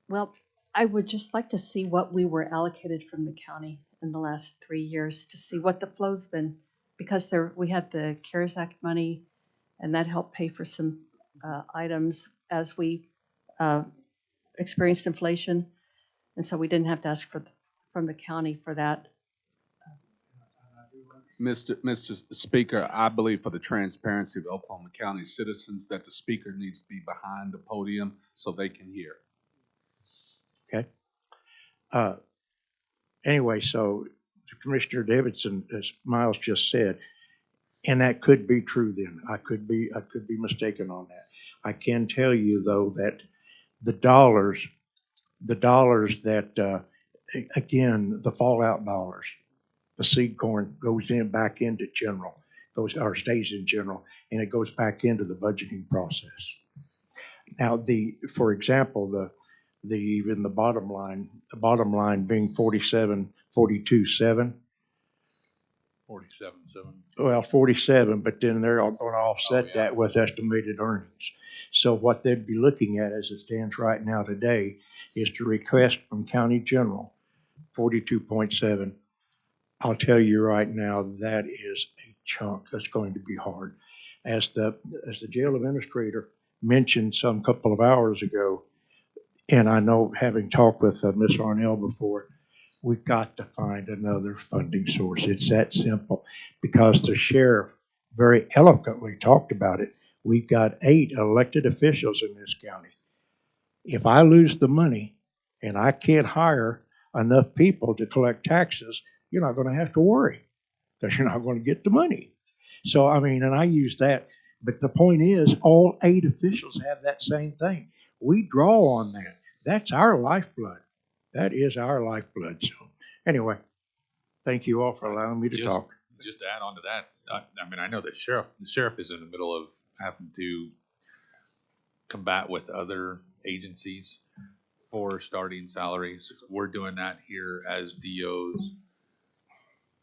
Well, I would just like to see what we were allocated from the county in the last 3 years to see what the flow's been, because we had the CARES Act money, and that helped pay for some items as we experienced inflation, and so we didn't have to ask from the county for that. Mr. Speaker, I believe for the transparency of Oklahoma County citizens that the speaker needs to be behind the podium so they can hear. Okay. Anyway, so Commissioner Davidson, as Miles just said, and that could be true then. I could be mistaken on that. I can tell you though that the dollars that, again, the fallout dollars, the seed corn goes back into general, stays in general, and it goes back into the budgeting process. Now, for example, even the bottom line being 47, 42.7. 47.7. Well, 47, but then they're going to offset that with estimated earnings. So what they'd be looking at as it stands right now today is to request from County General 42.7. I'll tell you right now, that is a chunk that's going to be hard. As the jail administrator mentioned some couple of hours ago, and I know having talked with Ms. Arnell before, we've got to find another funding source. It's that simple, because the sheriff very eloquently talked about it. We've got 8 elected officials in this county. If I lose the money and I can't hire enough people to collect taxes, you're not going to have to worry, because you're not going to get the money. So, I mean, and I use that, but the point is all 8 officials have that same thing. We draw on that. That's our lifeblood. That is our lifeblood. So anyway, thank you all for allowing me to talk. Just to add on to that, I mean, I know the sheriff is in the middle of having to combat with other agencies for starting salaries. We're doing that here as DOs.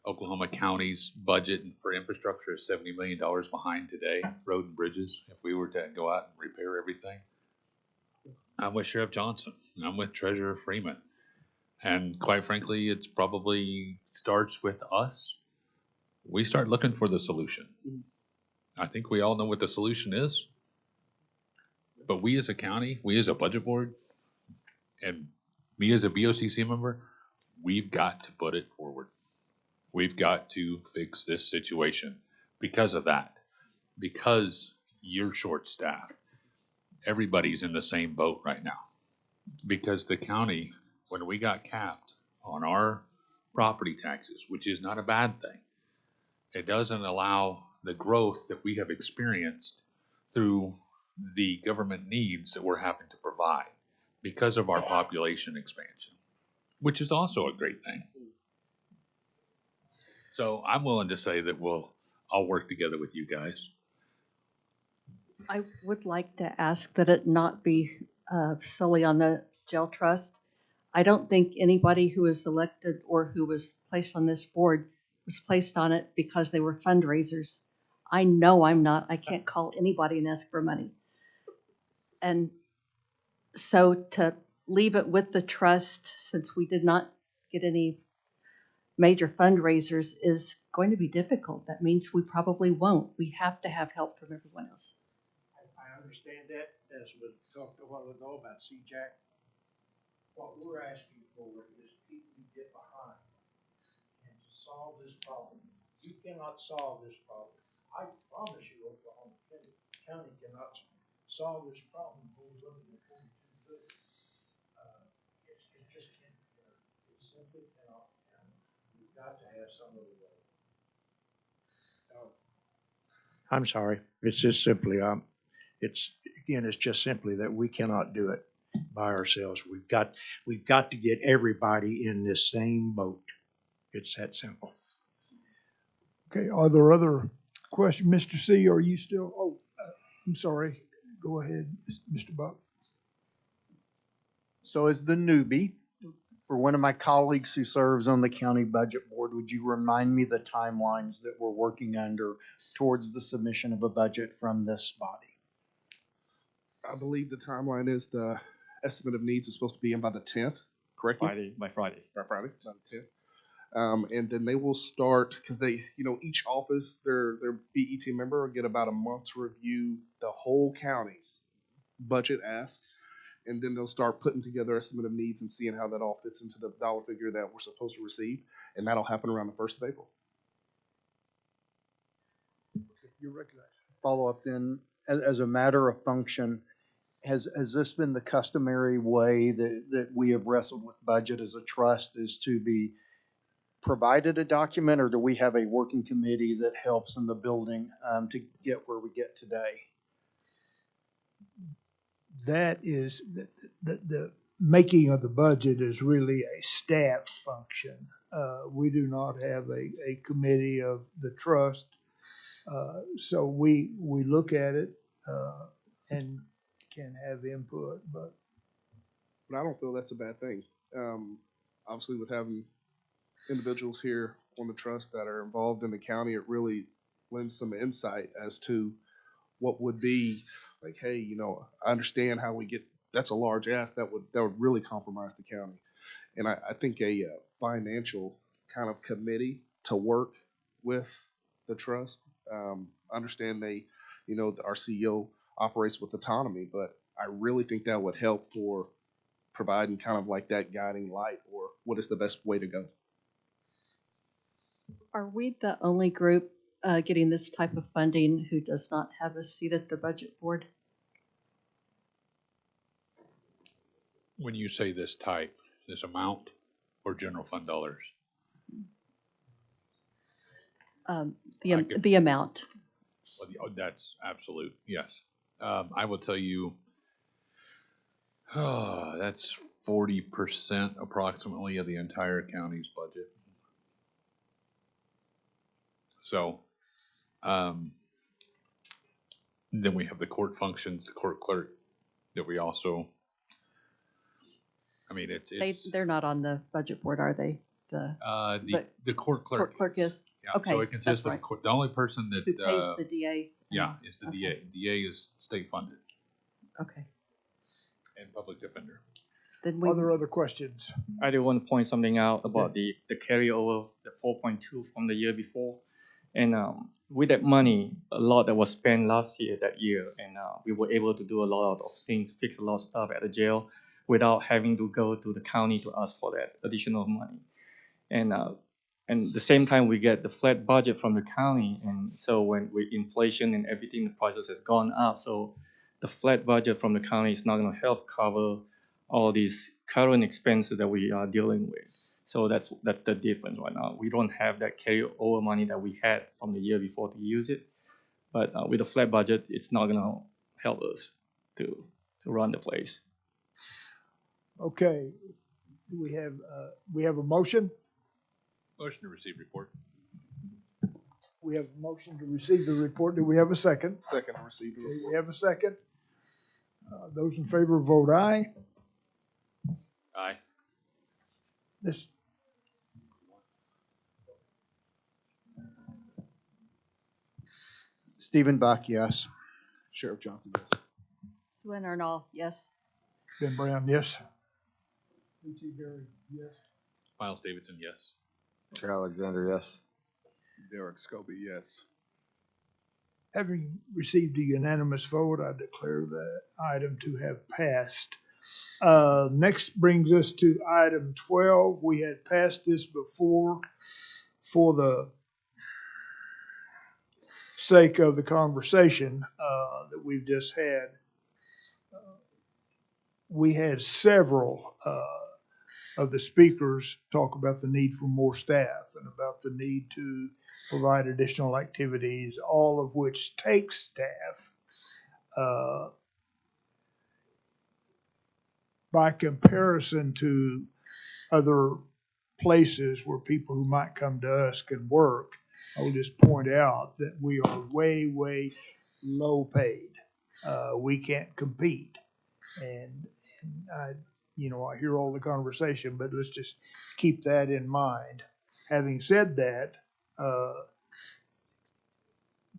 Oklahoma County's budget for infrastructure is $70 million behind today, road and bridges, if we were to go out and repair everything. I'm with Sheriff Johnson. I'm with Treasurer Freeman. And quite frankly, it's probably starts with us. We start looking for the solution. I think we all know what the solution is. But we as a county, we as a budget board, and me as a BOCC member, we've got to put it forward. We've got to fix this situation because of that. Because you're short-staffed. Everybody's in the same boat right now. Because the county, when we got capped on our property taxes, which is not a bad thing, it doesn't allow the growth that we have experienced through the government needs that we're having to provide because of our population expansion, which is also a great thing. So I'm willing to say that I'll work together with you guys. I would like to ask that it not be solely on the jail trust. I don't think anybody who was elected or who was placed on this board was placed on it because they were fundraisers. I know I'm not. I can't call anybody and ask for money. And so to leave it with the trust, since we did not get any major fundraisers is going to be difficult. That means we probably won't. We have to have help from everyone else. I understand that, as we talked a while ago about CJAC. What we're asking for is people to get behind and to solve this problem. You cannot solve this problem. I promise you, Oklahoma County cannot solve this problem when we look at the 42 billion. It just can't, it simply cannot. And we've got to have some other way. I'm sorry. It's just simply, it's just simply that we cannot do it by ourselves. We've got to get everybody in this same boat. It's that simple. Okay, are there other questions? Mr. C, are you still, I'm sorry. Go ahead, Mr. Buck. So as the newbie, for one of my colleagues who serves on the county budget board, would you remind me the timelines that we're working under towards the submission of a budget from this body? I believe the timeline is the estimate of needs is supposed to be in by the 10th, correct? By Friday. By Friday, by the 10th. And then they will start, because they, each office, their BET member will get about a month to review the whole county's budget ask. And then they'll start putting together estimate of needs and seeing how that all fits into the dollar figure that we're supposed to receive. And that'll happen around the 1st of April. You're recognized. Follow up then, as a matter of function, has this been the customary way that we have wrestled with budget as a trust, is to be provided a document, or do we have a working committee that helps in the building to get where we get today? That is, the making of the budget is really a staff function. We do not have a committee of the trust. So we look at it and can have input, but I don't feel that's a bad thing. Obviously, with having individuals here on the trust that are involved in the county, it really lends some insight as to what would be like, hey, I understand how we get, that's a large ask that would really compromise the county. And I think a financial kind of committee to work with the trust, understand they, our CEO operates with autonomy, but I really think that would help for providing kind of like that guiding light, or what is the best way to go. Are we the only group getting this type of funding who does not have a seat at the budget board? When you say this type, this amount, or general fund dollars? The amount. Well, that's absolute, yes. I will tell you, that's 40% approximately of the entire county's budget. So, then we have the court functions, the court clerk, that we also, I mean, They're not on the budget board, are they? The court clerk. Court clerk is? Yeah, Okay, so it consists that's of, the only person that. Who pays the DA? Yeah, it's the DA. DA is state funded. Okay. And public defender. are there other questions? I do want to point something out about the carryover, the 4.2 from the year before. And with that money, a lot that was spent last year, that year, and we were able to do a lot of things, fix a lot of stuff at the jail without having to go to the county to ask for that additional money. And at the same time, we get the flat budget from the county. And so when with inflation and everything, the prices has gone up. So the flat budget from the county is not going to help cover all these current expenses that we are dealing with. So that's the difference right now. We don't have that carryover money that we had from the year before to use it. But with a flat budget, it's not going to help us to run the place. Okay, do we have a motion? Motion to receive report. We have a motion to receive the report. Do we have a second? Second to receive the report. We have a second. Those in favor vote aye. Aye. This. Stephen Buck, yes. Sheriff Johnson, yes. Sue Arnall, yes. Ben Brown, yes. P.T. Gary, yes. Miles Davidson, yes. Chair Alexander, yes. Derek Scobie, yes. Having received a unanimous vote, I declare that item to have passed. Next brings us to item 12. We had passed this before for the sake of the conversation that we've just had. We had several of the speakers talk about the need for more staff and about the need to provide additional activities, all of which takes staff. By comparison to other places where people who might come to us can work, I will just point out that we are way, way low paid. We can't compete. And I hear all the conversation, but let's just keep that in mind. Having said that,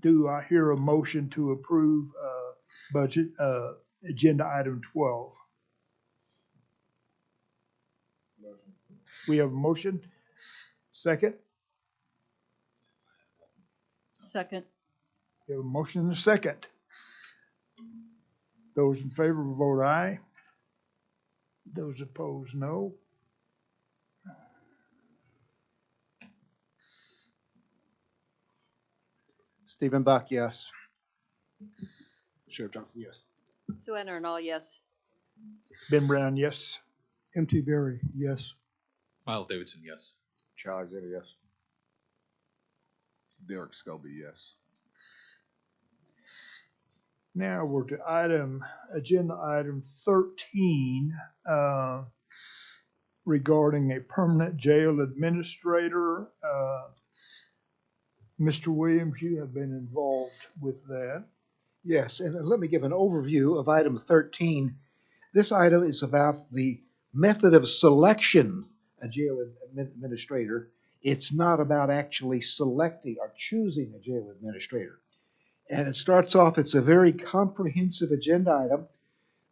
do I hear a motion to approve budget agenda item 12? We have a motion. Second? Second. We have a motion and a second. Those in favor will vote aye. Those opposed, no. Stephen Buck, yes. Sheriff Johnson, yes. Sue Ann Arnold, yes. Ben Brown, yes. M.T. Berry, yes. Miles Davidson, yes. Chair Alexander, yes. Derek Scobie, yes. Now we're to agenda item 13, regarding a permanent jail administrator. Mr. Williams, you have been involved with that. Yes, and let me give an overview of item 13. This item is about the method of selection a jail administrator. It's not about actually selecting or choosing a jail administrator. And it starts off, it's a very comprehensive agenda item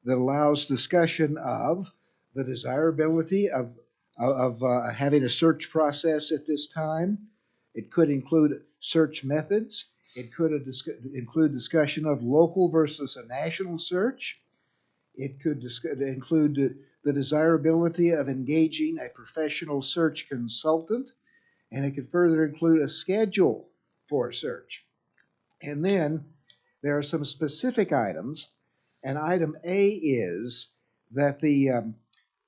that allows discussion of the desirability of having a search process at this time. It could include search methods. It could include discussion of local versus a national search. It could include the desirability of engaging a professional search consultant. And it could further include a schedule for a search. And then there are some specific items. And item A is that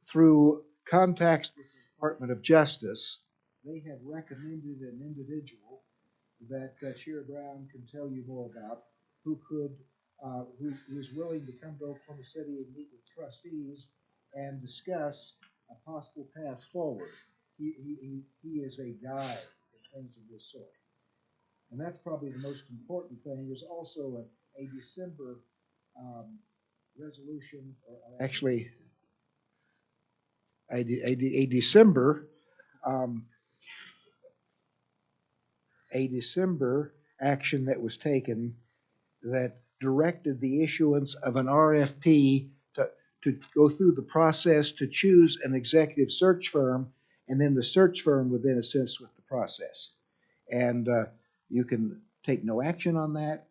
through contacts with the Department of Justice, they have recommended an individual that Chair Brown can tell you more about, who is willing to come to Oklahoma City and meet with trustees and discuss a possible path forward. He is a guide in things of this sort. And that's probably the most important thing. There's also a December resolution, or actually a December action that was taken that directed the issuance of an RFP to go through the process to choose an executive search firm, and then the search firm would then assist with the process. And you can take no action on that,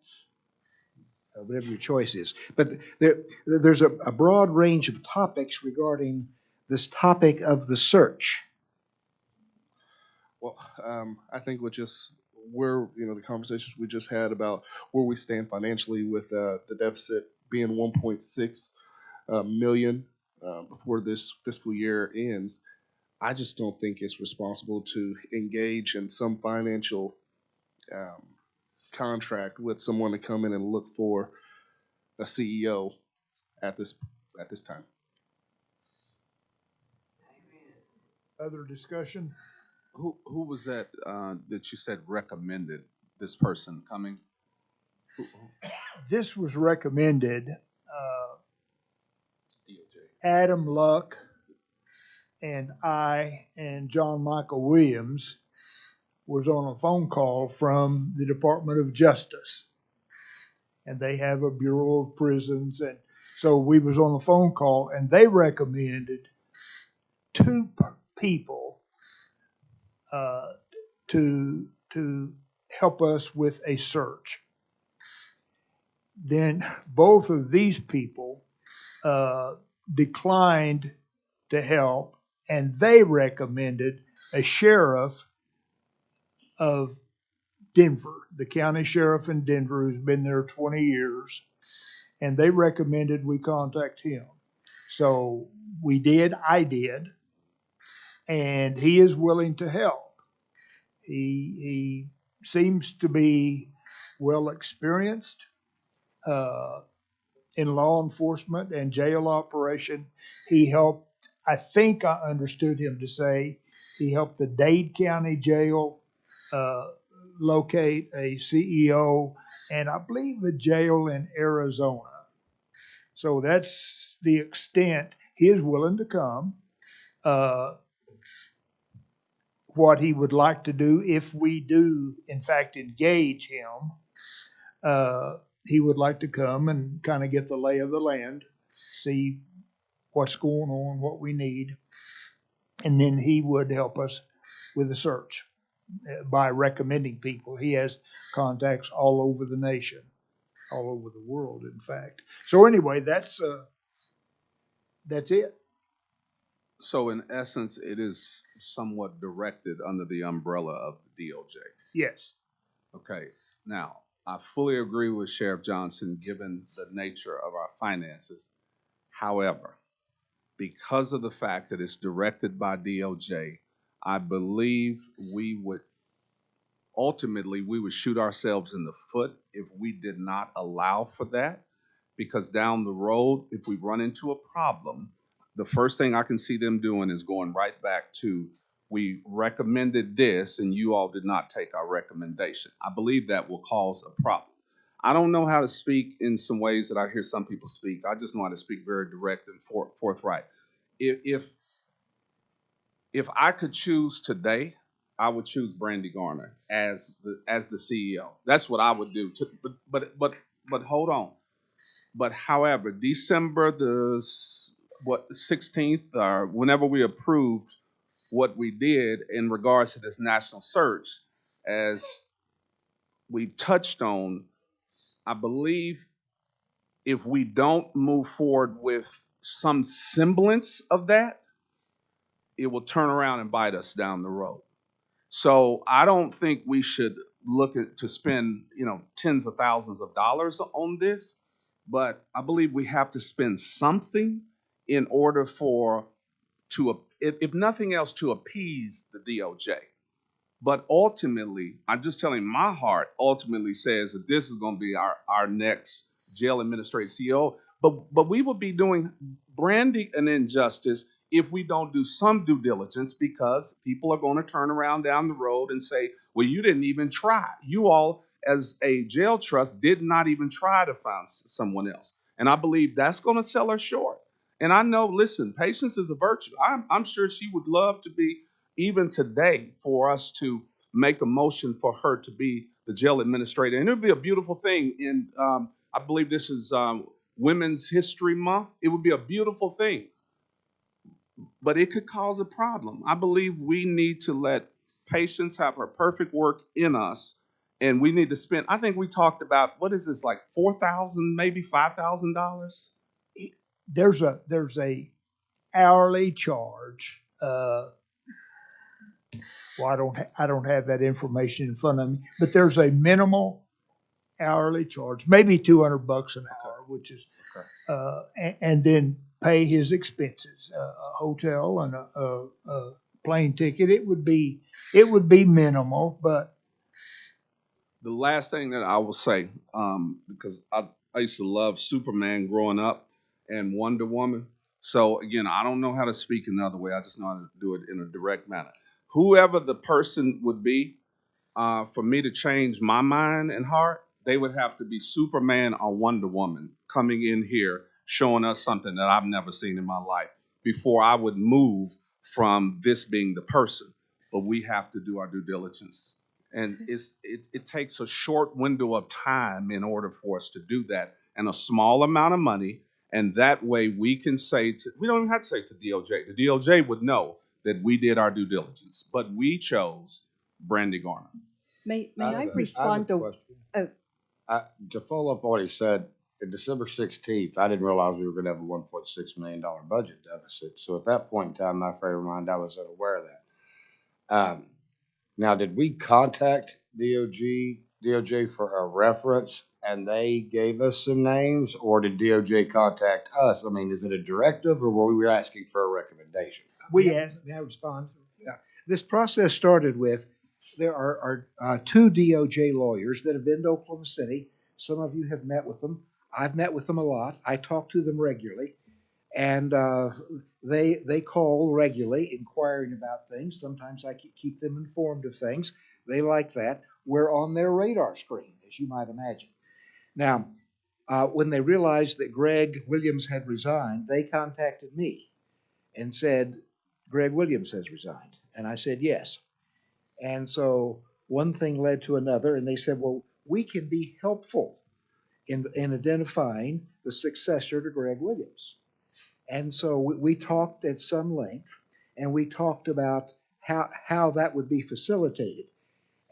whatever your choice is. But there's a broad range of topics regarding this topic of the search. Well, I think with just the conversations we just had about where we stand financially with the deficit being 1.6 million before this fiscal year ends, I just don't think it's responsible to engage in some financial contract with someone to come in and look for a CEO at this time. Other discussion? Who was that that you said recommended this person coming? This was recommended. Adam Luck and I and John Michael Williams was on a phone call from the Department of Justice. And they have a Bureau of Prisons. And so we was on a phone call, and they recommended two people to help us with a search. Then both of these people declined to help, and they recommended a sheriff of Denver, the county sheriff in Denver, who's been there 20 years, and they recommended we contact him. So we did, I did, and he is willing to help. He seems to be well experienced in law enforcement and jail operation. He helped, I think I understood him to say, he helped the Dade County Jail locate a CEO, and I believe a jail in Arizona. So that's the extent. He is willing to come. What he would like to do, if we do in fact engage him, he would like to come and kind of get the lay of the land, see what's going on, what we need, and then he would help us with the search by recommending people. He has contacts all over the nation, all over the world, in fact. So anyway, that's it. So in essence, it is somewhat directed under the umbrella of the DOJ. Yes. Okay. Now, I fully agree with Sheriff Johnson given the nature of our finances. However, because of the fact that it's directed by DOJ, I believe we would shoot ourselves in the foot if we did not allow for that, because down the road, if we run into a problem, the first thing I can see them doing is going right back to, we recommended this and you all did not take our recommendation. I believe that will cause a problem. I don't know how to speak in some ways that I hear some people speak. I just know how to speak very direct and forthright. If I could choose today, I would choose Brandy Garner as the CEO. That's what I would do. But hold on. But however, December the 16th, or whenever we approved what we did in regards to this national search, as we touched on, I believe if we don't move forward with some semblance of that, it will turn around and bite us down the road. So I don't think we should look to spend, tens of thousands of dollars on this, but I believe we have to spend something in order if nothing else, to appease the DOJ. But ultimately, I'm just telling you, my heart ultimately says that this is going to be our next jail administrative CEO. But we will be doing Brandy an injustice if we don't do some due diligence, because people are going to turn around down the road and say, well, you didn't even try. You all, as a jail trust, did not even try to find someone else. And I believe that's going to sell her short. And I know, listen, patience is a virtue. I'm sure she would love to be, even today, for us to make a motion for her to be the jail administrator. And it would be a beautiful thing. And I believe this is Women's History Month. It would be a beautiful thing. But it could cause a problem. I believe we need to let patience have her perfect work in us. And we need to spend, I think we talked about, what is this, like $4,000, maybe $5,000? There's a hourly charge. Well, I don't have that information in front of me, but there's a minimal hourly charge, maybe $200 an hour, which is, and then pay his expenses, a hotel and a plane ticket. It would be minimal, but. The last thing that I will say, because I used to love Superman growing up and Wonder Woman. So again, I don't know how to speak another way. I just know how to do it in a direct manner. Whoever the person would be, for me to change my mind and heart, they would have to be Superman or Wonder Woman coming in here showing us something that I've never seen in my life before I would move from this being the person. But we have to do our due diligence. And it takes a short window of time in order for us to do that, and a small amount of money. And that way we can say, we don't even have to say to DOJ. The DOJ would know that we did our due diligence, but we chose Brandy Garner. May I I have a respond to? question. To follow up on what he said, in December 16th, I didn't realize we were going to have a $1.6 million budget deficit. So at that point in time, my frame of mind, I was unaware of that. Now, did we contact DOJ for a reference and they gave us some names, or did DOJ contact us? I mean, is it a directive or were we asking for a recommendation? We asked, may I respond? Yeah. This process started with, there are two DOJ lawyers that have been to Oklahoma City. Some of you have met with them. I've met with them a lot. I talk to them regularly. And they call regularly, inquiring about things. Sometimes I keep them informed of things. They like that. We're on their radar screen, as you might imagine. Now, when they realized that Greg Williams had resigned, they contacted me and said, Greg Williams has resigned. And I said, yes. And so one thing led to another, and they said, well, we can be helpful in identifying the successor to Greg Williams. And so we talked at some length, and we talked about how that would be facilitated.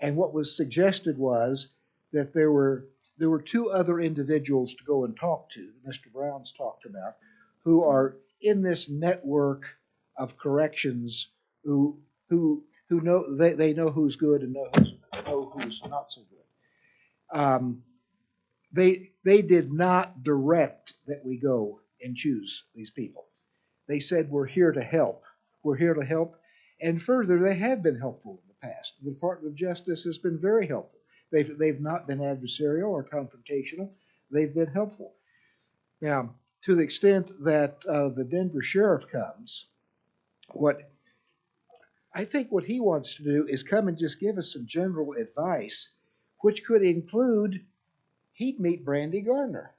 And what was suggested was that there were two other individuals to go and talk to, that Mr. Brown's talked about, who are in this network of corrections who know they know who's good and know who's not so good. They did not direct that we go and choose these people. They said, we're here to help. We're here to help. And further, they have been helpful in the past. The Department of Justice has been very helpful. They've not been adversarial or confrontational. They've been helpful. Now, to the extent that the Denver sheriff comes, I think what he wants to do is come and just give us some general advice, which could include he'd meet Brandy Garner,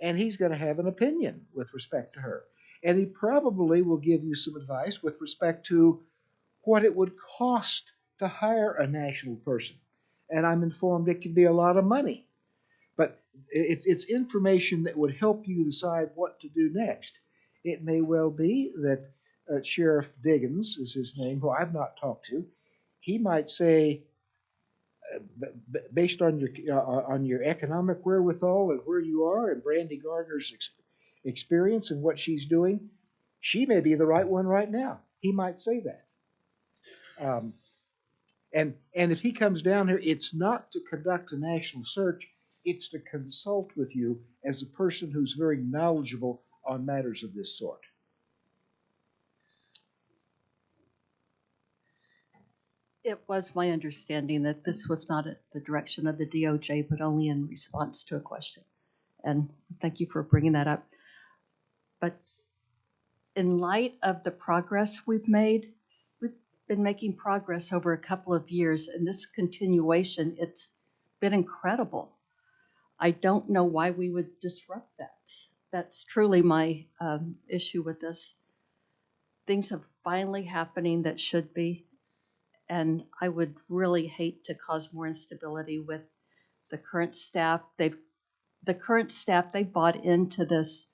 and he's going to have an opinion with respect to her. And he probably will give you some advice with respect to what it would cost to hire a national person. And I'm informed it can be a lot of money. But it's information that would help you decide what to do next. It may well be that Sheriff Diggins is his name, who I've not talked to. He might say, based on your economic wherewithal and where you are and Brandy Gardner's experience and what she's doing, she may be the right one right now. He might say that. And if he comes down here, it's not to conduct a national search, it's to consult with you as a person who's very knowledgeable on matters of this sort. It was my understanding that this was not at the direction of the DOJ, but only in response to a question. And thank you for bringing that up. But in light of the progress we've made, we've been making progress over a couple of years, and this continuation, it's been incredible. I don't know why we would disrupt that. That's truly my issue with this. Things are finally happening that should be. And I would really hate to cause more instability with the current staff. They bought into this,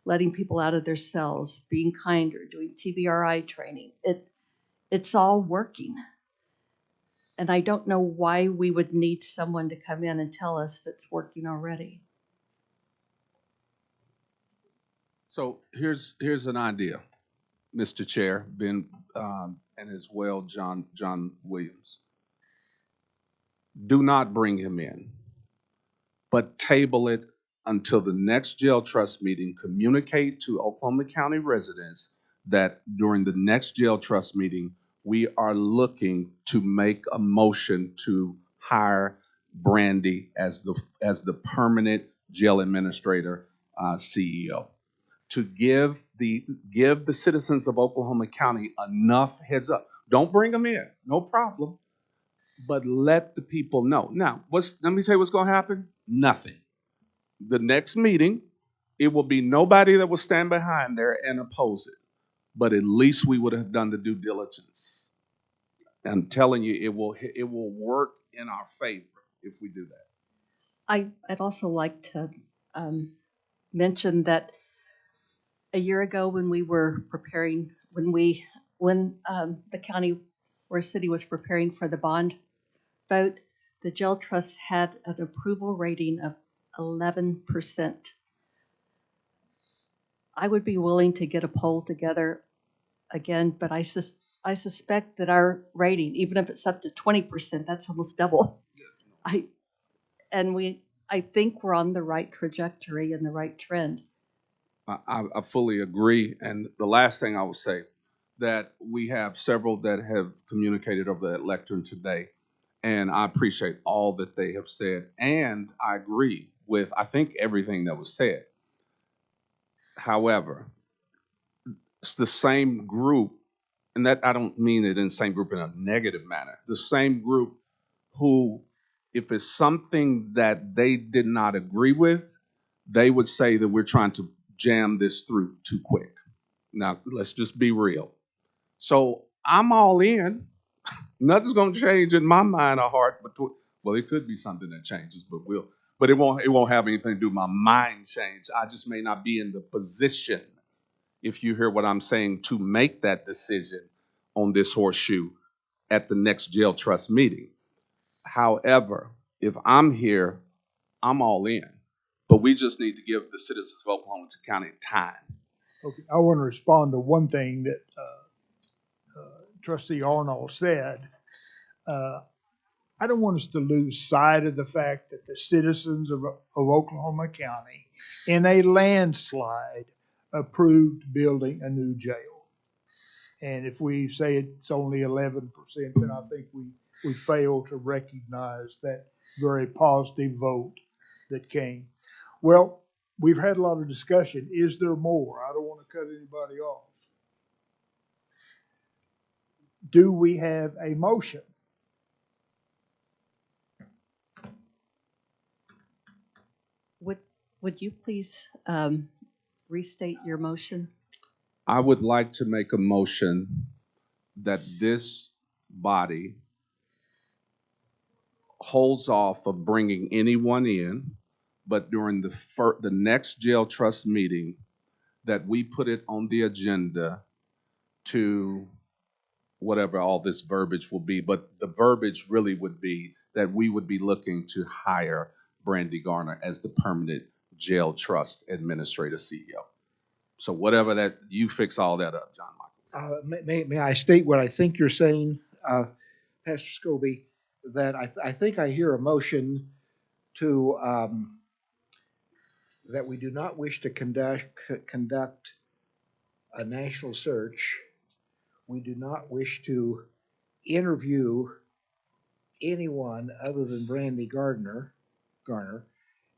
letting people out of their cells, being kinder, doing TBRI training. It's all working. And I don't know why we would need someone to come in and tell us that's working already. So here's an idea, Mr. Chair, Ben, and as well John Williams. Do not bring him in, but table it until the next jail trust meeting. Communicate to Oklahoma County residents that during the next jail trust meeting, we are looking to make a motion to hire Brandy as the permanent jail administrator, CEO. To give the citizens of Oklahoma County enough heads up. Don't bring them in, no problem, but let the people know. Now, let me tell you what's going to happen. Nothing. The next meeting, it will be nobody that will stand behind there and oppose it, but at least we would have done the due diligence. I'm telling you, it will work in our favor if we do that. I'd also like to mention that a year ago when we were preparing, when we when the county or city was preparing for the bond vote, the jail trust had an approval rating of 11%. I would be willing to get a poll together again, but I suspect that our rating, even if it's up to 20%, that's almost double. I think we're on the right trajectory and the right trend. I fully agree. And the last thing I will say, that we have several that have communicated over the lectern today, and I appreciate all that they have said. And I agree with, I think, everything that was said. However, it's the same group, and that I don't mean it in the same group in a negative manner, the same group who, if it's something that they did not agree with, they would say that we're trying to jam this through too quick. Now, let's just be real. So I'm all in. Nothing's going to change in my mind or heart. Well, it could be something that changes, but it won't have anything to do with my mind change. I just may not be in the position, if you hear what I'm saying, to make that decision on this horseshoe at the next jail trust meeting. However, if I'm here, I'm all in. But we just need to give the citizens of Oklahoma County time. Okay, I want to respond to one thing that Trustee Arnold said. I don't want us to lose sight of the fact that the citizens of Oklahoma County, in a landslide, approved building a new jail. And if we say it's only 11%, then I think we fail to recognize that very positive vote that came. Well, we've had a lot of discussion. Is there more? I don't want to cut anybody off. Do we have a motion? Would you please restate your motion? I would like to make a motion that this body holds off of bringing anyone in, but during the next jail trust meeting, that we put it on the agenda to whatever all this verbiage will be, but the verbiage really would be that we would be looking to hire Brandy Garner as the permanent jail trust administrator CEO. So whatever that, you fix all that up, John Michael. May I state what I think you're saying, Pastor Scobie? That I think I hear a motion to that we do not wish to conduct a national search. We do not wish to interview anyone other than Brandy Garner,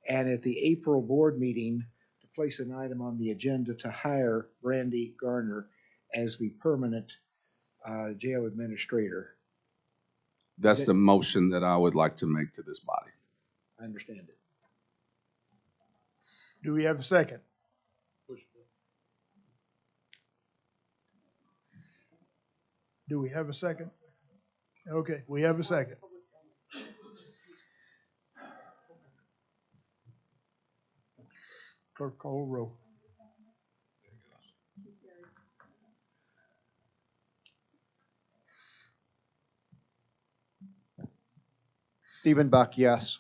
and at the April board meeting, to place an item on the agenda to hire Brandy Garner as the permanent jail administrator. That's the motion that I would like to make to this body. I understand it. Do we have a second? Do we have a second? Okay, we have a second. Clerk, call roll. Stephen Buck, yes.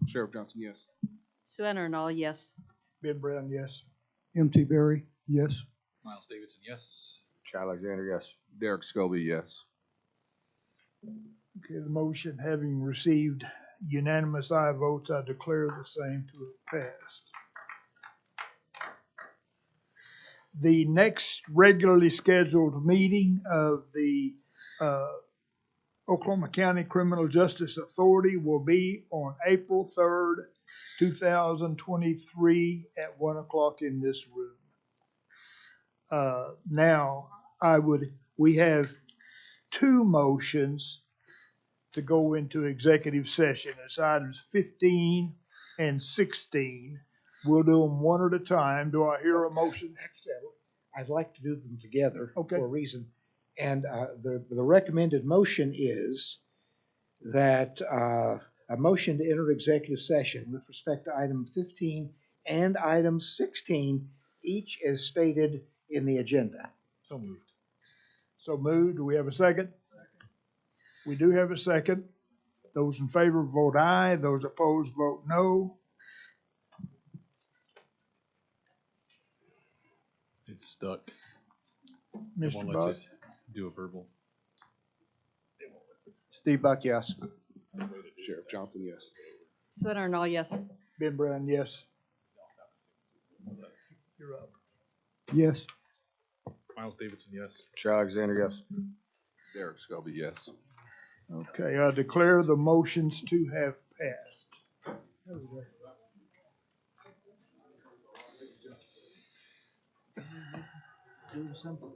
Sheriff Johnson, yes. Sue Arnold, yes. Ben Brown, yes. M.T. Berry, yes. Miles Davidson, yes. Chad Alexander, yes. Derek Scobie, yes. Okay, the motion having received unanimous aye votes, I declare the same to have passed. The next regularly scheduled meeting of the Oklahoma County Criminal Justice Authority will be on April 3rd, 2023 at 1 o'clock in this room. Now, we have two motions to go into executive session. It's items 15 and 16. We'll do them one at a time. Do I hear a motion? I'd like to do them together Okay. for a reason. And the recommended motion is that a motion to enter executive session with respect to item 15 and item 16, each as stated in the agenda. So moved. So moved. Do we have a second? We do have a second. Those in favor vote aye. Those opposed vote no. It's stuck. It won't Mr. let Buck? us do a verbal. Steve Buck, yes. Sheriff Johnson, yes. Senator Arnall, yes. Ben Brown, yes. You're up. Yes. Miles Davidson, yes. Chair Alexander, yes. Derek Scobie, yes. Okay, I declare the motions to have passed. Do something.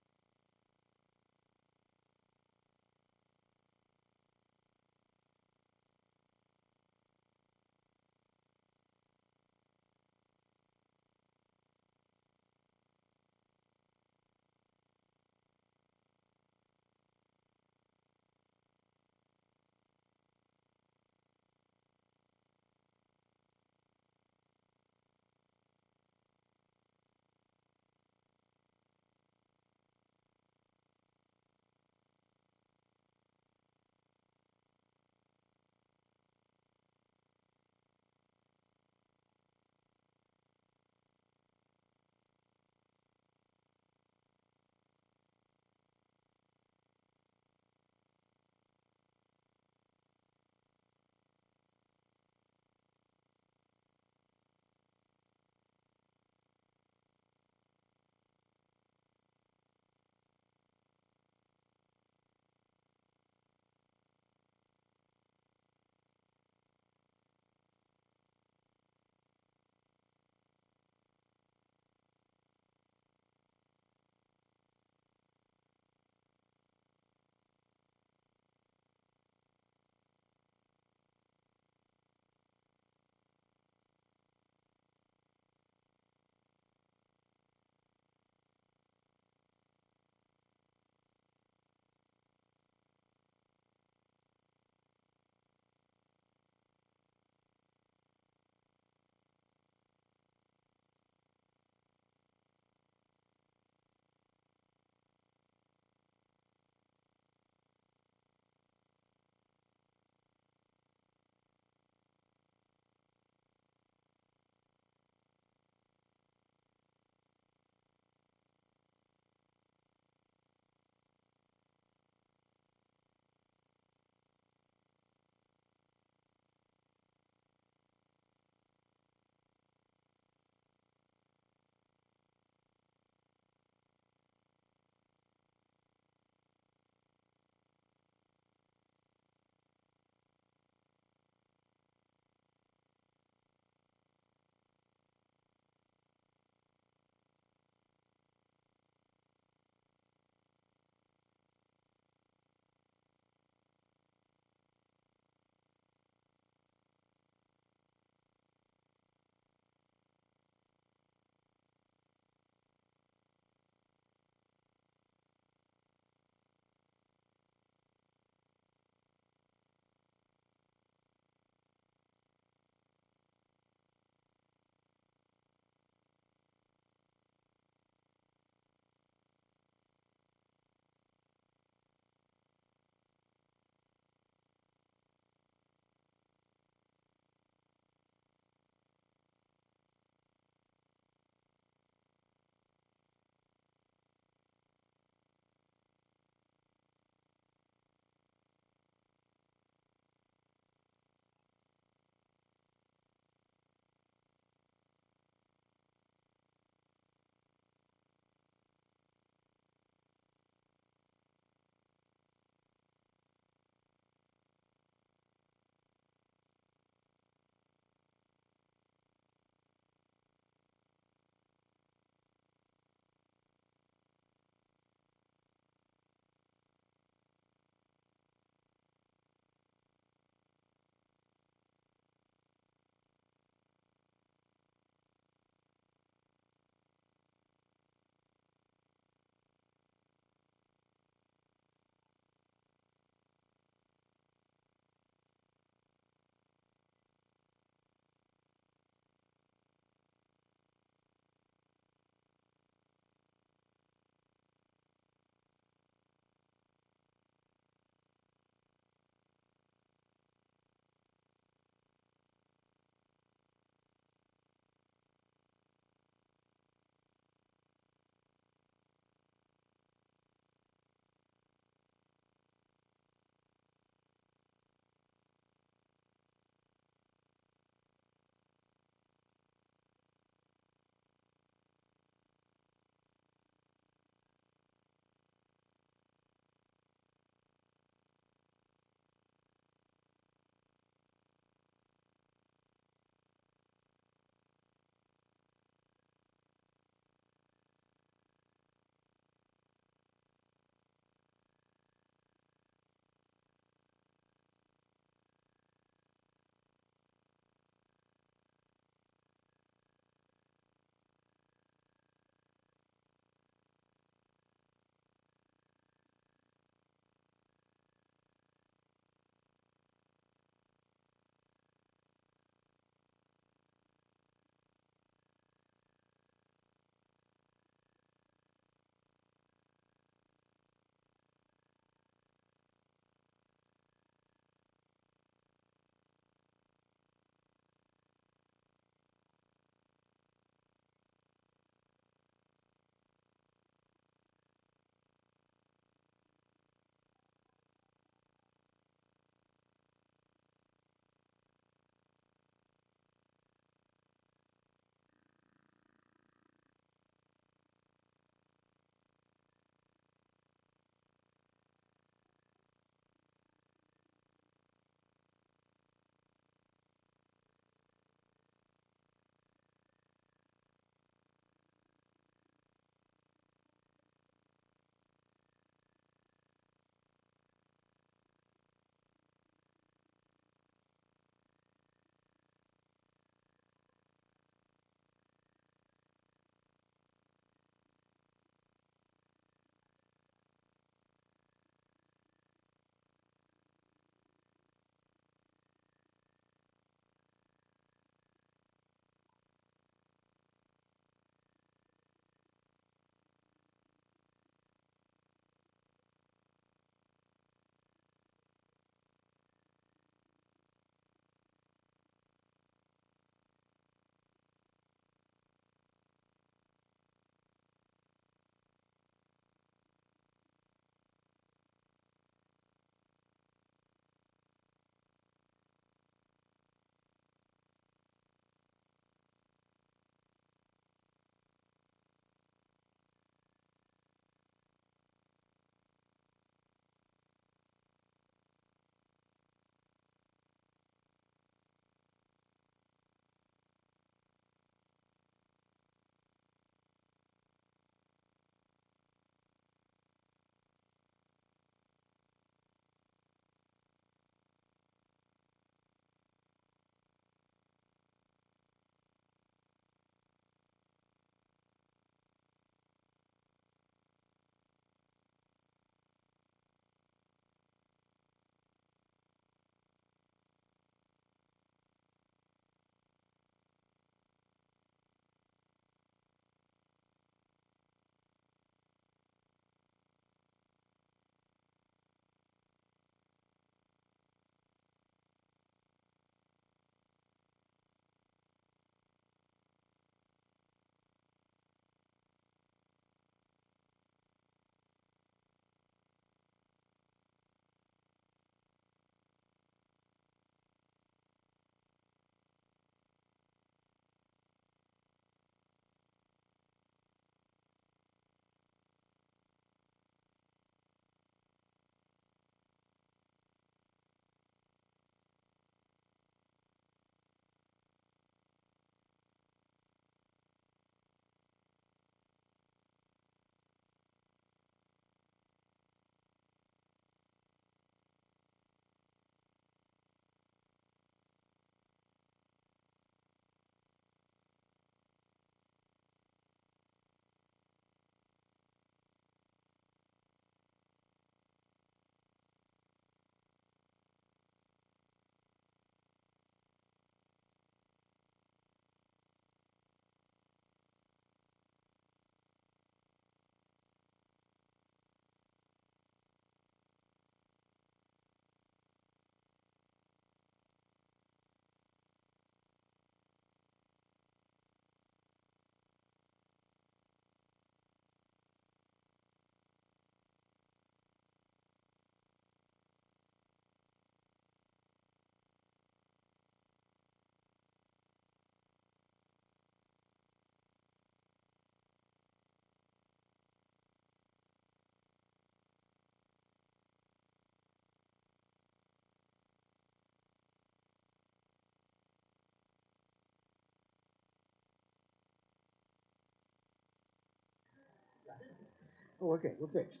Oh, okay, we're fixed.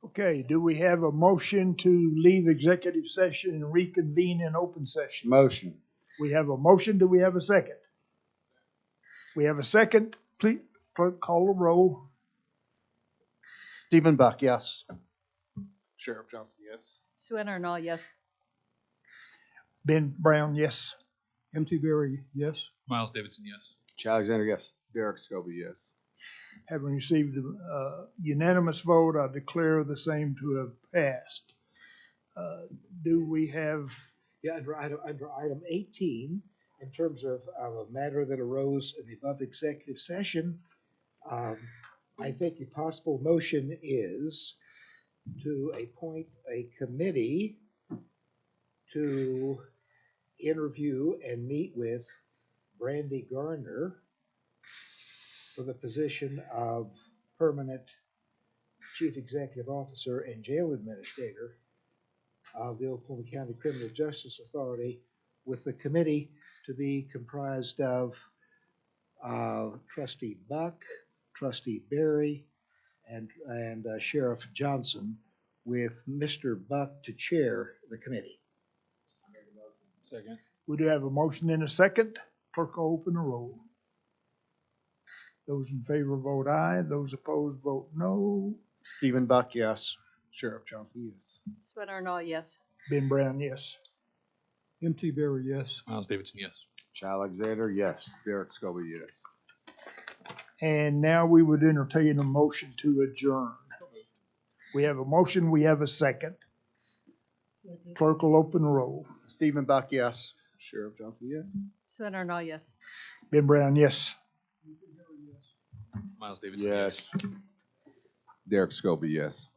Okay, do we have a motion to leave executive session and reconvene in open session? Motion. We have a motion. Do we have a second? We have a second. Please, clerk, call the roll. Stephen Buck, yes. Sheriff Johnson, yes. Sue Arnall, yes. Ben Brown, yes. M.T. Berry, yes. Miles Davidson, yes. Alexander, yes. Derek Scobie, yes. Having received a unanimous vote, I declare the same to have passed. Do we have, Yeah, under item 18, in terms of a matter that arose in the above executive session, I think a possible motion is to appoint a committee to interview and meet with Brandy Garner for the position of permanent Chief Executive Officer and Jail Administrator of the Oklahoma County Criminal Justice Authority, with the committee to be comprised of Trustee Buck, Trustee Berry, and Sheriff Johnson, with Mr. Buck to chair the committee. Second. we do have a motion and a second. Clerk will open the roll. Those in favor vote aye. Those opposed vote no. Stephen Buck, yes. Sheriff Johnson, yes. Sue Arnall, yes. Ben Brown, yes. M.T. Berry, yes. Miles Davidson, yes. Alexander, yes. Derek Scobie, yes. And now we would entertain a motion to adjourn. We have a motion, we have a second. Clerk will open the roll. Stephen Buck, yes. Sheriff Johnson, yes. Sue Arnall, yes. Ben Brown, yes. Miles Davidson, Yes. Derek Scobie, yes.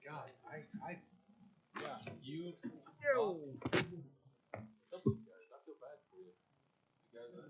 God, yeah, you. Some of these guys, I feel bad for you. You guys are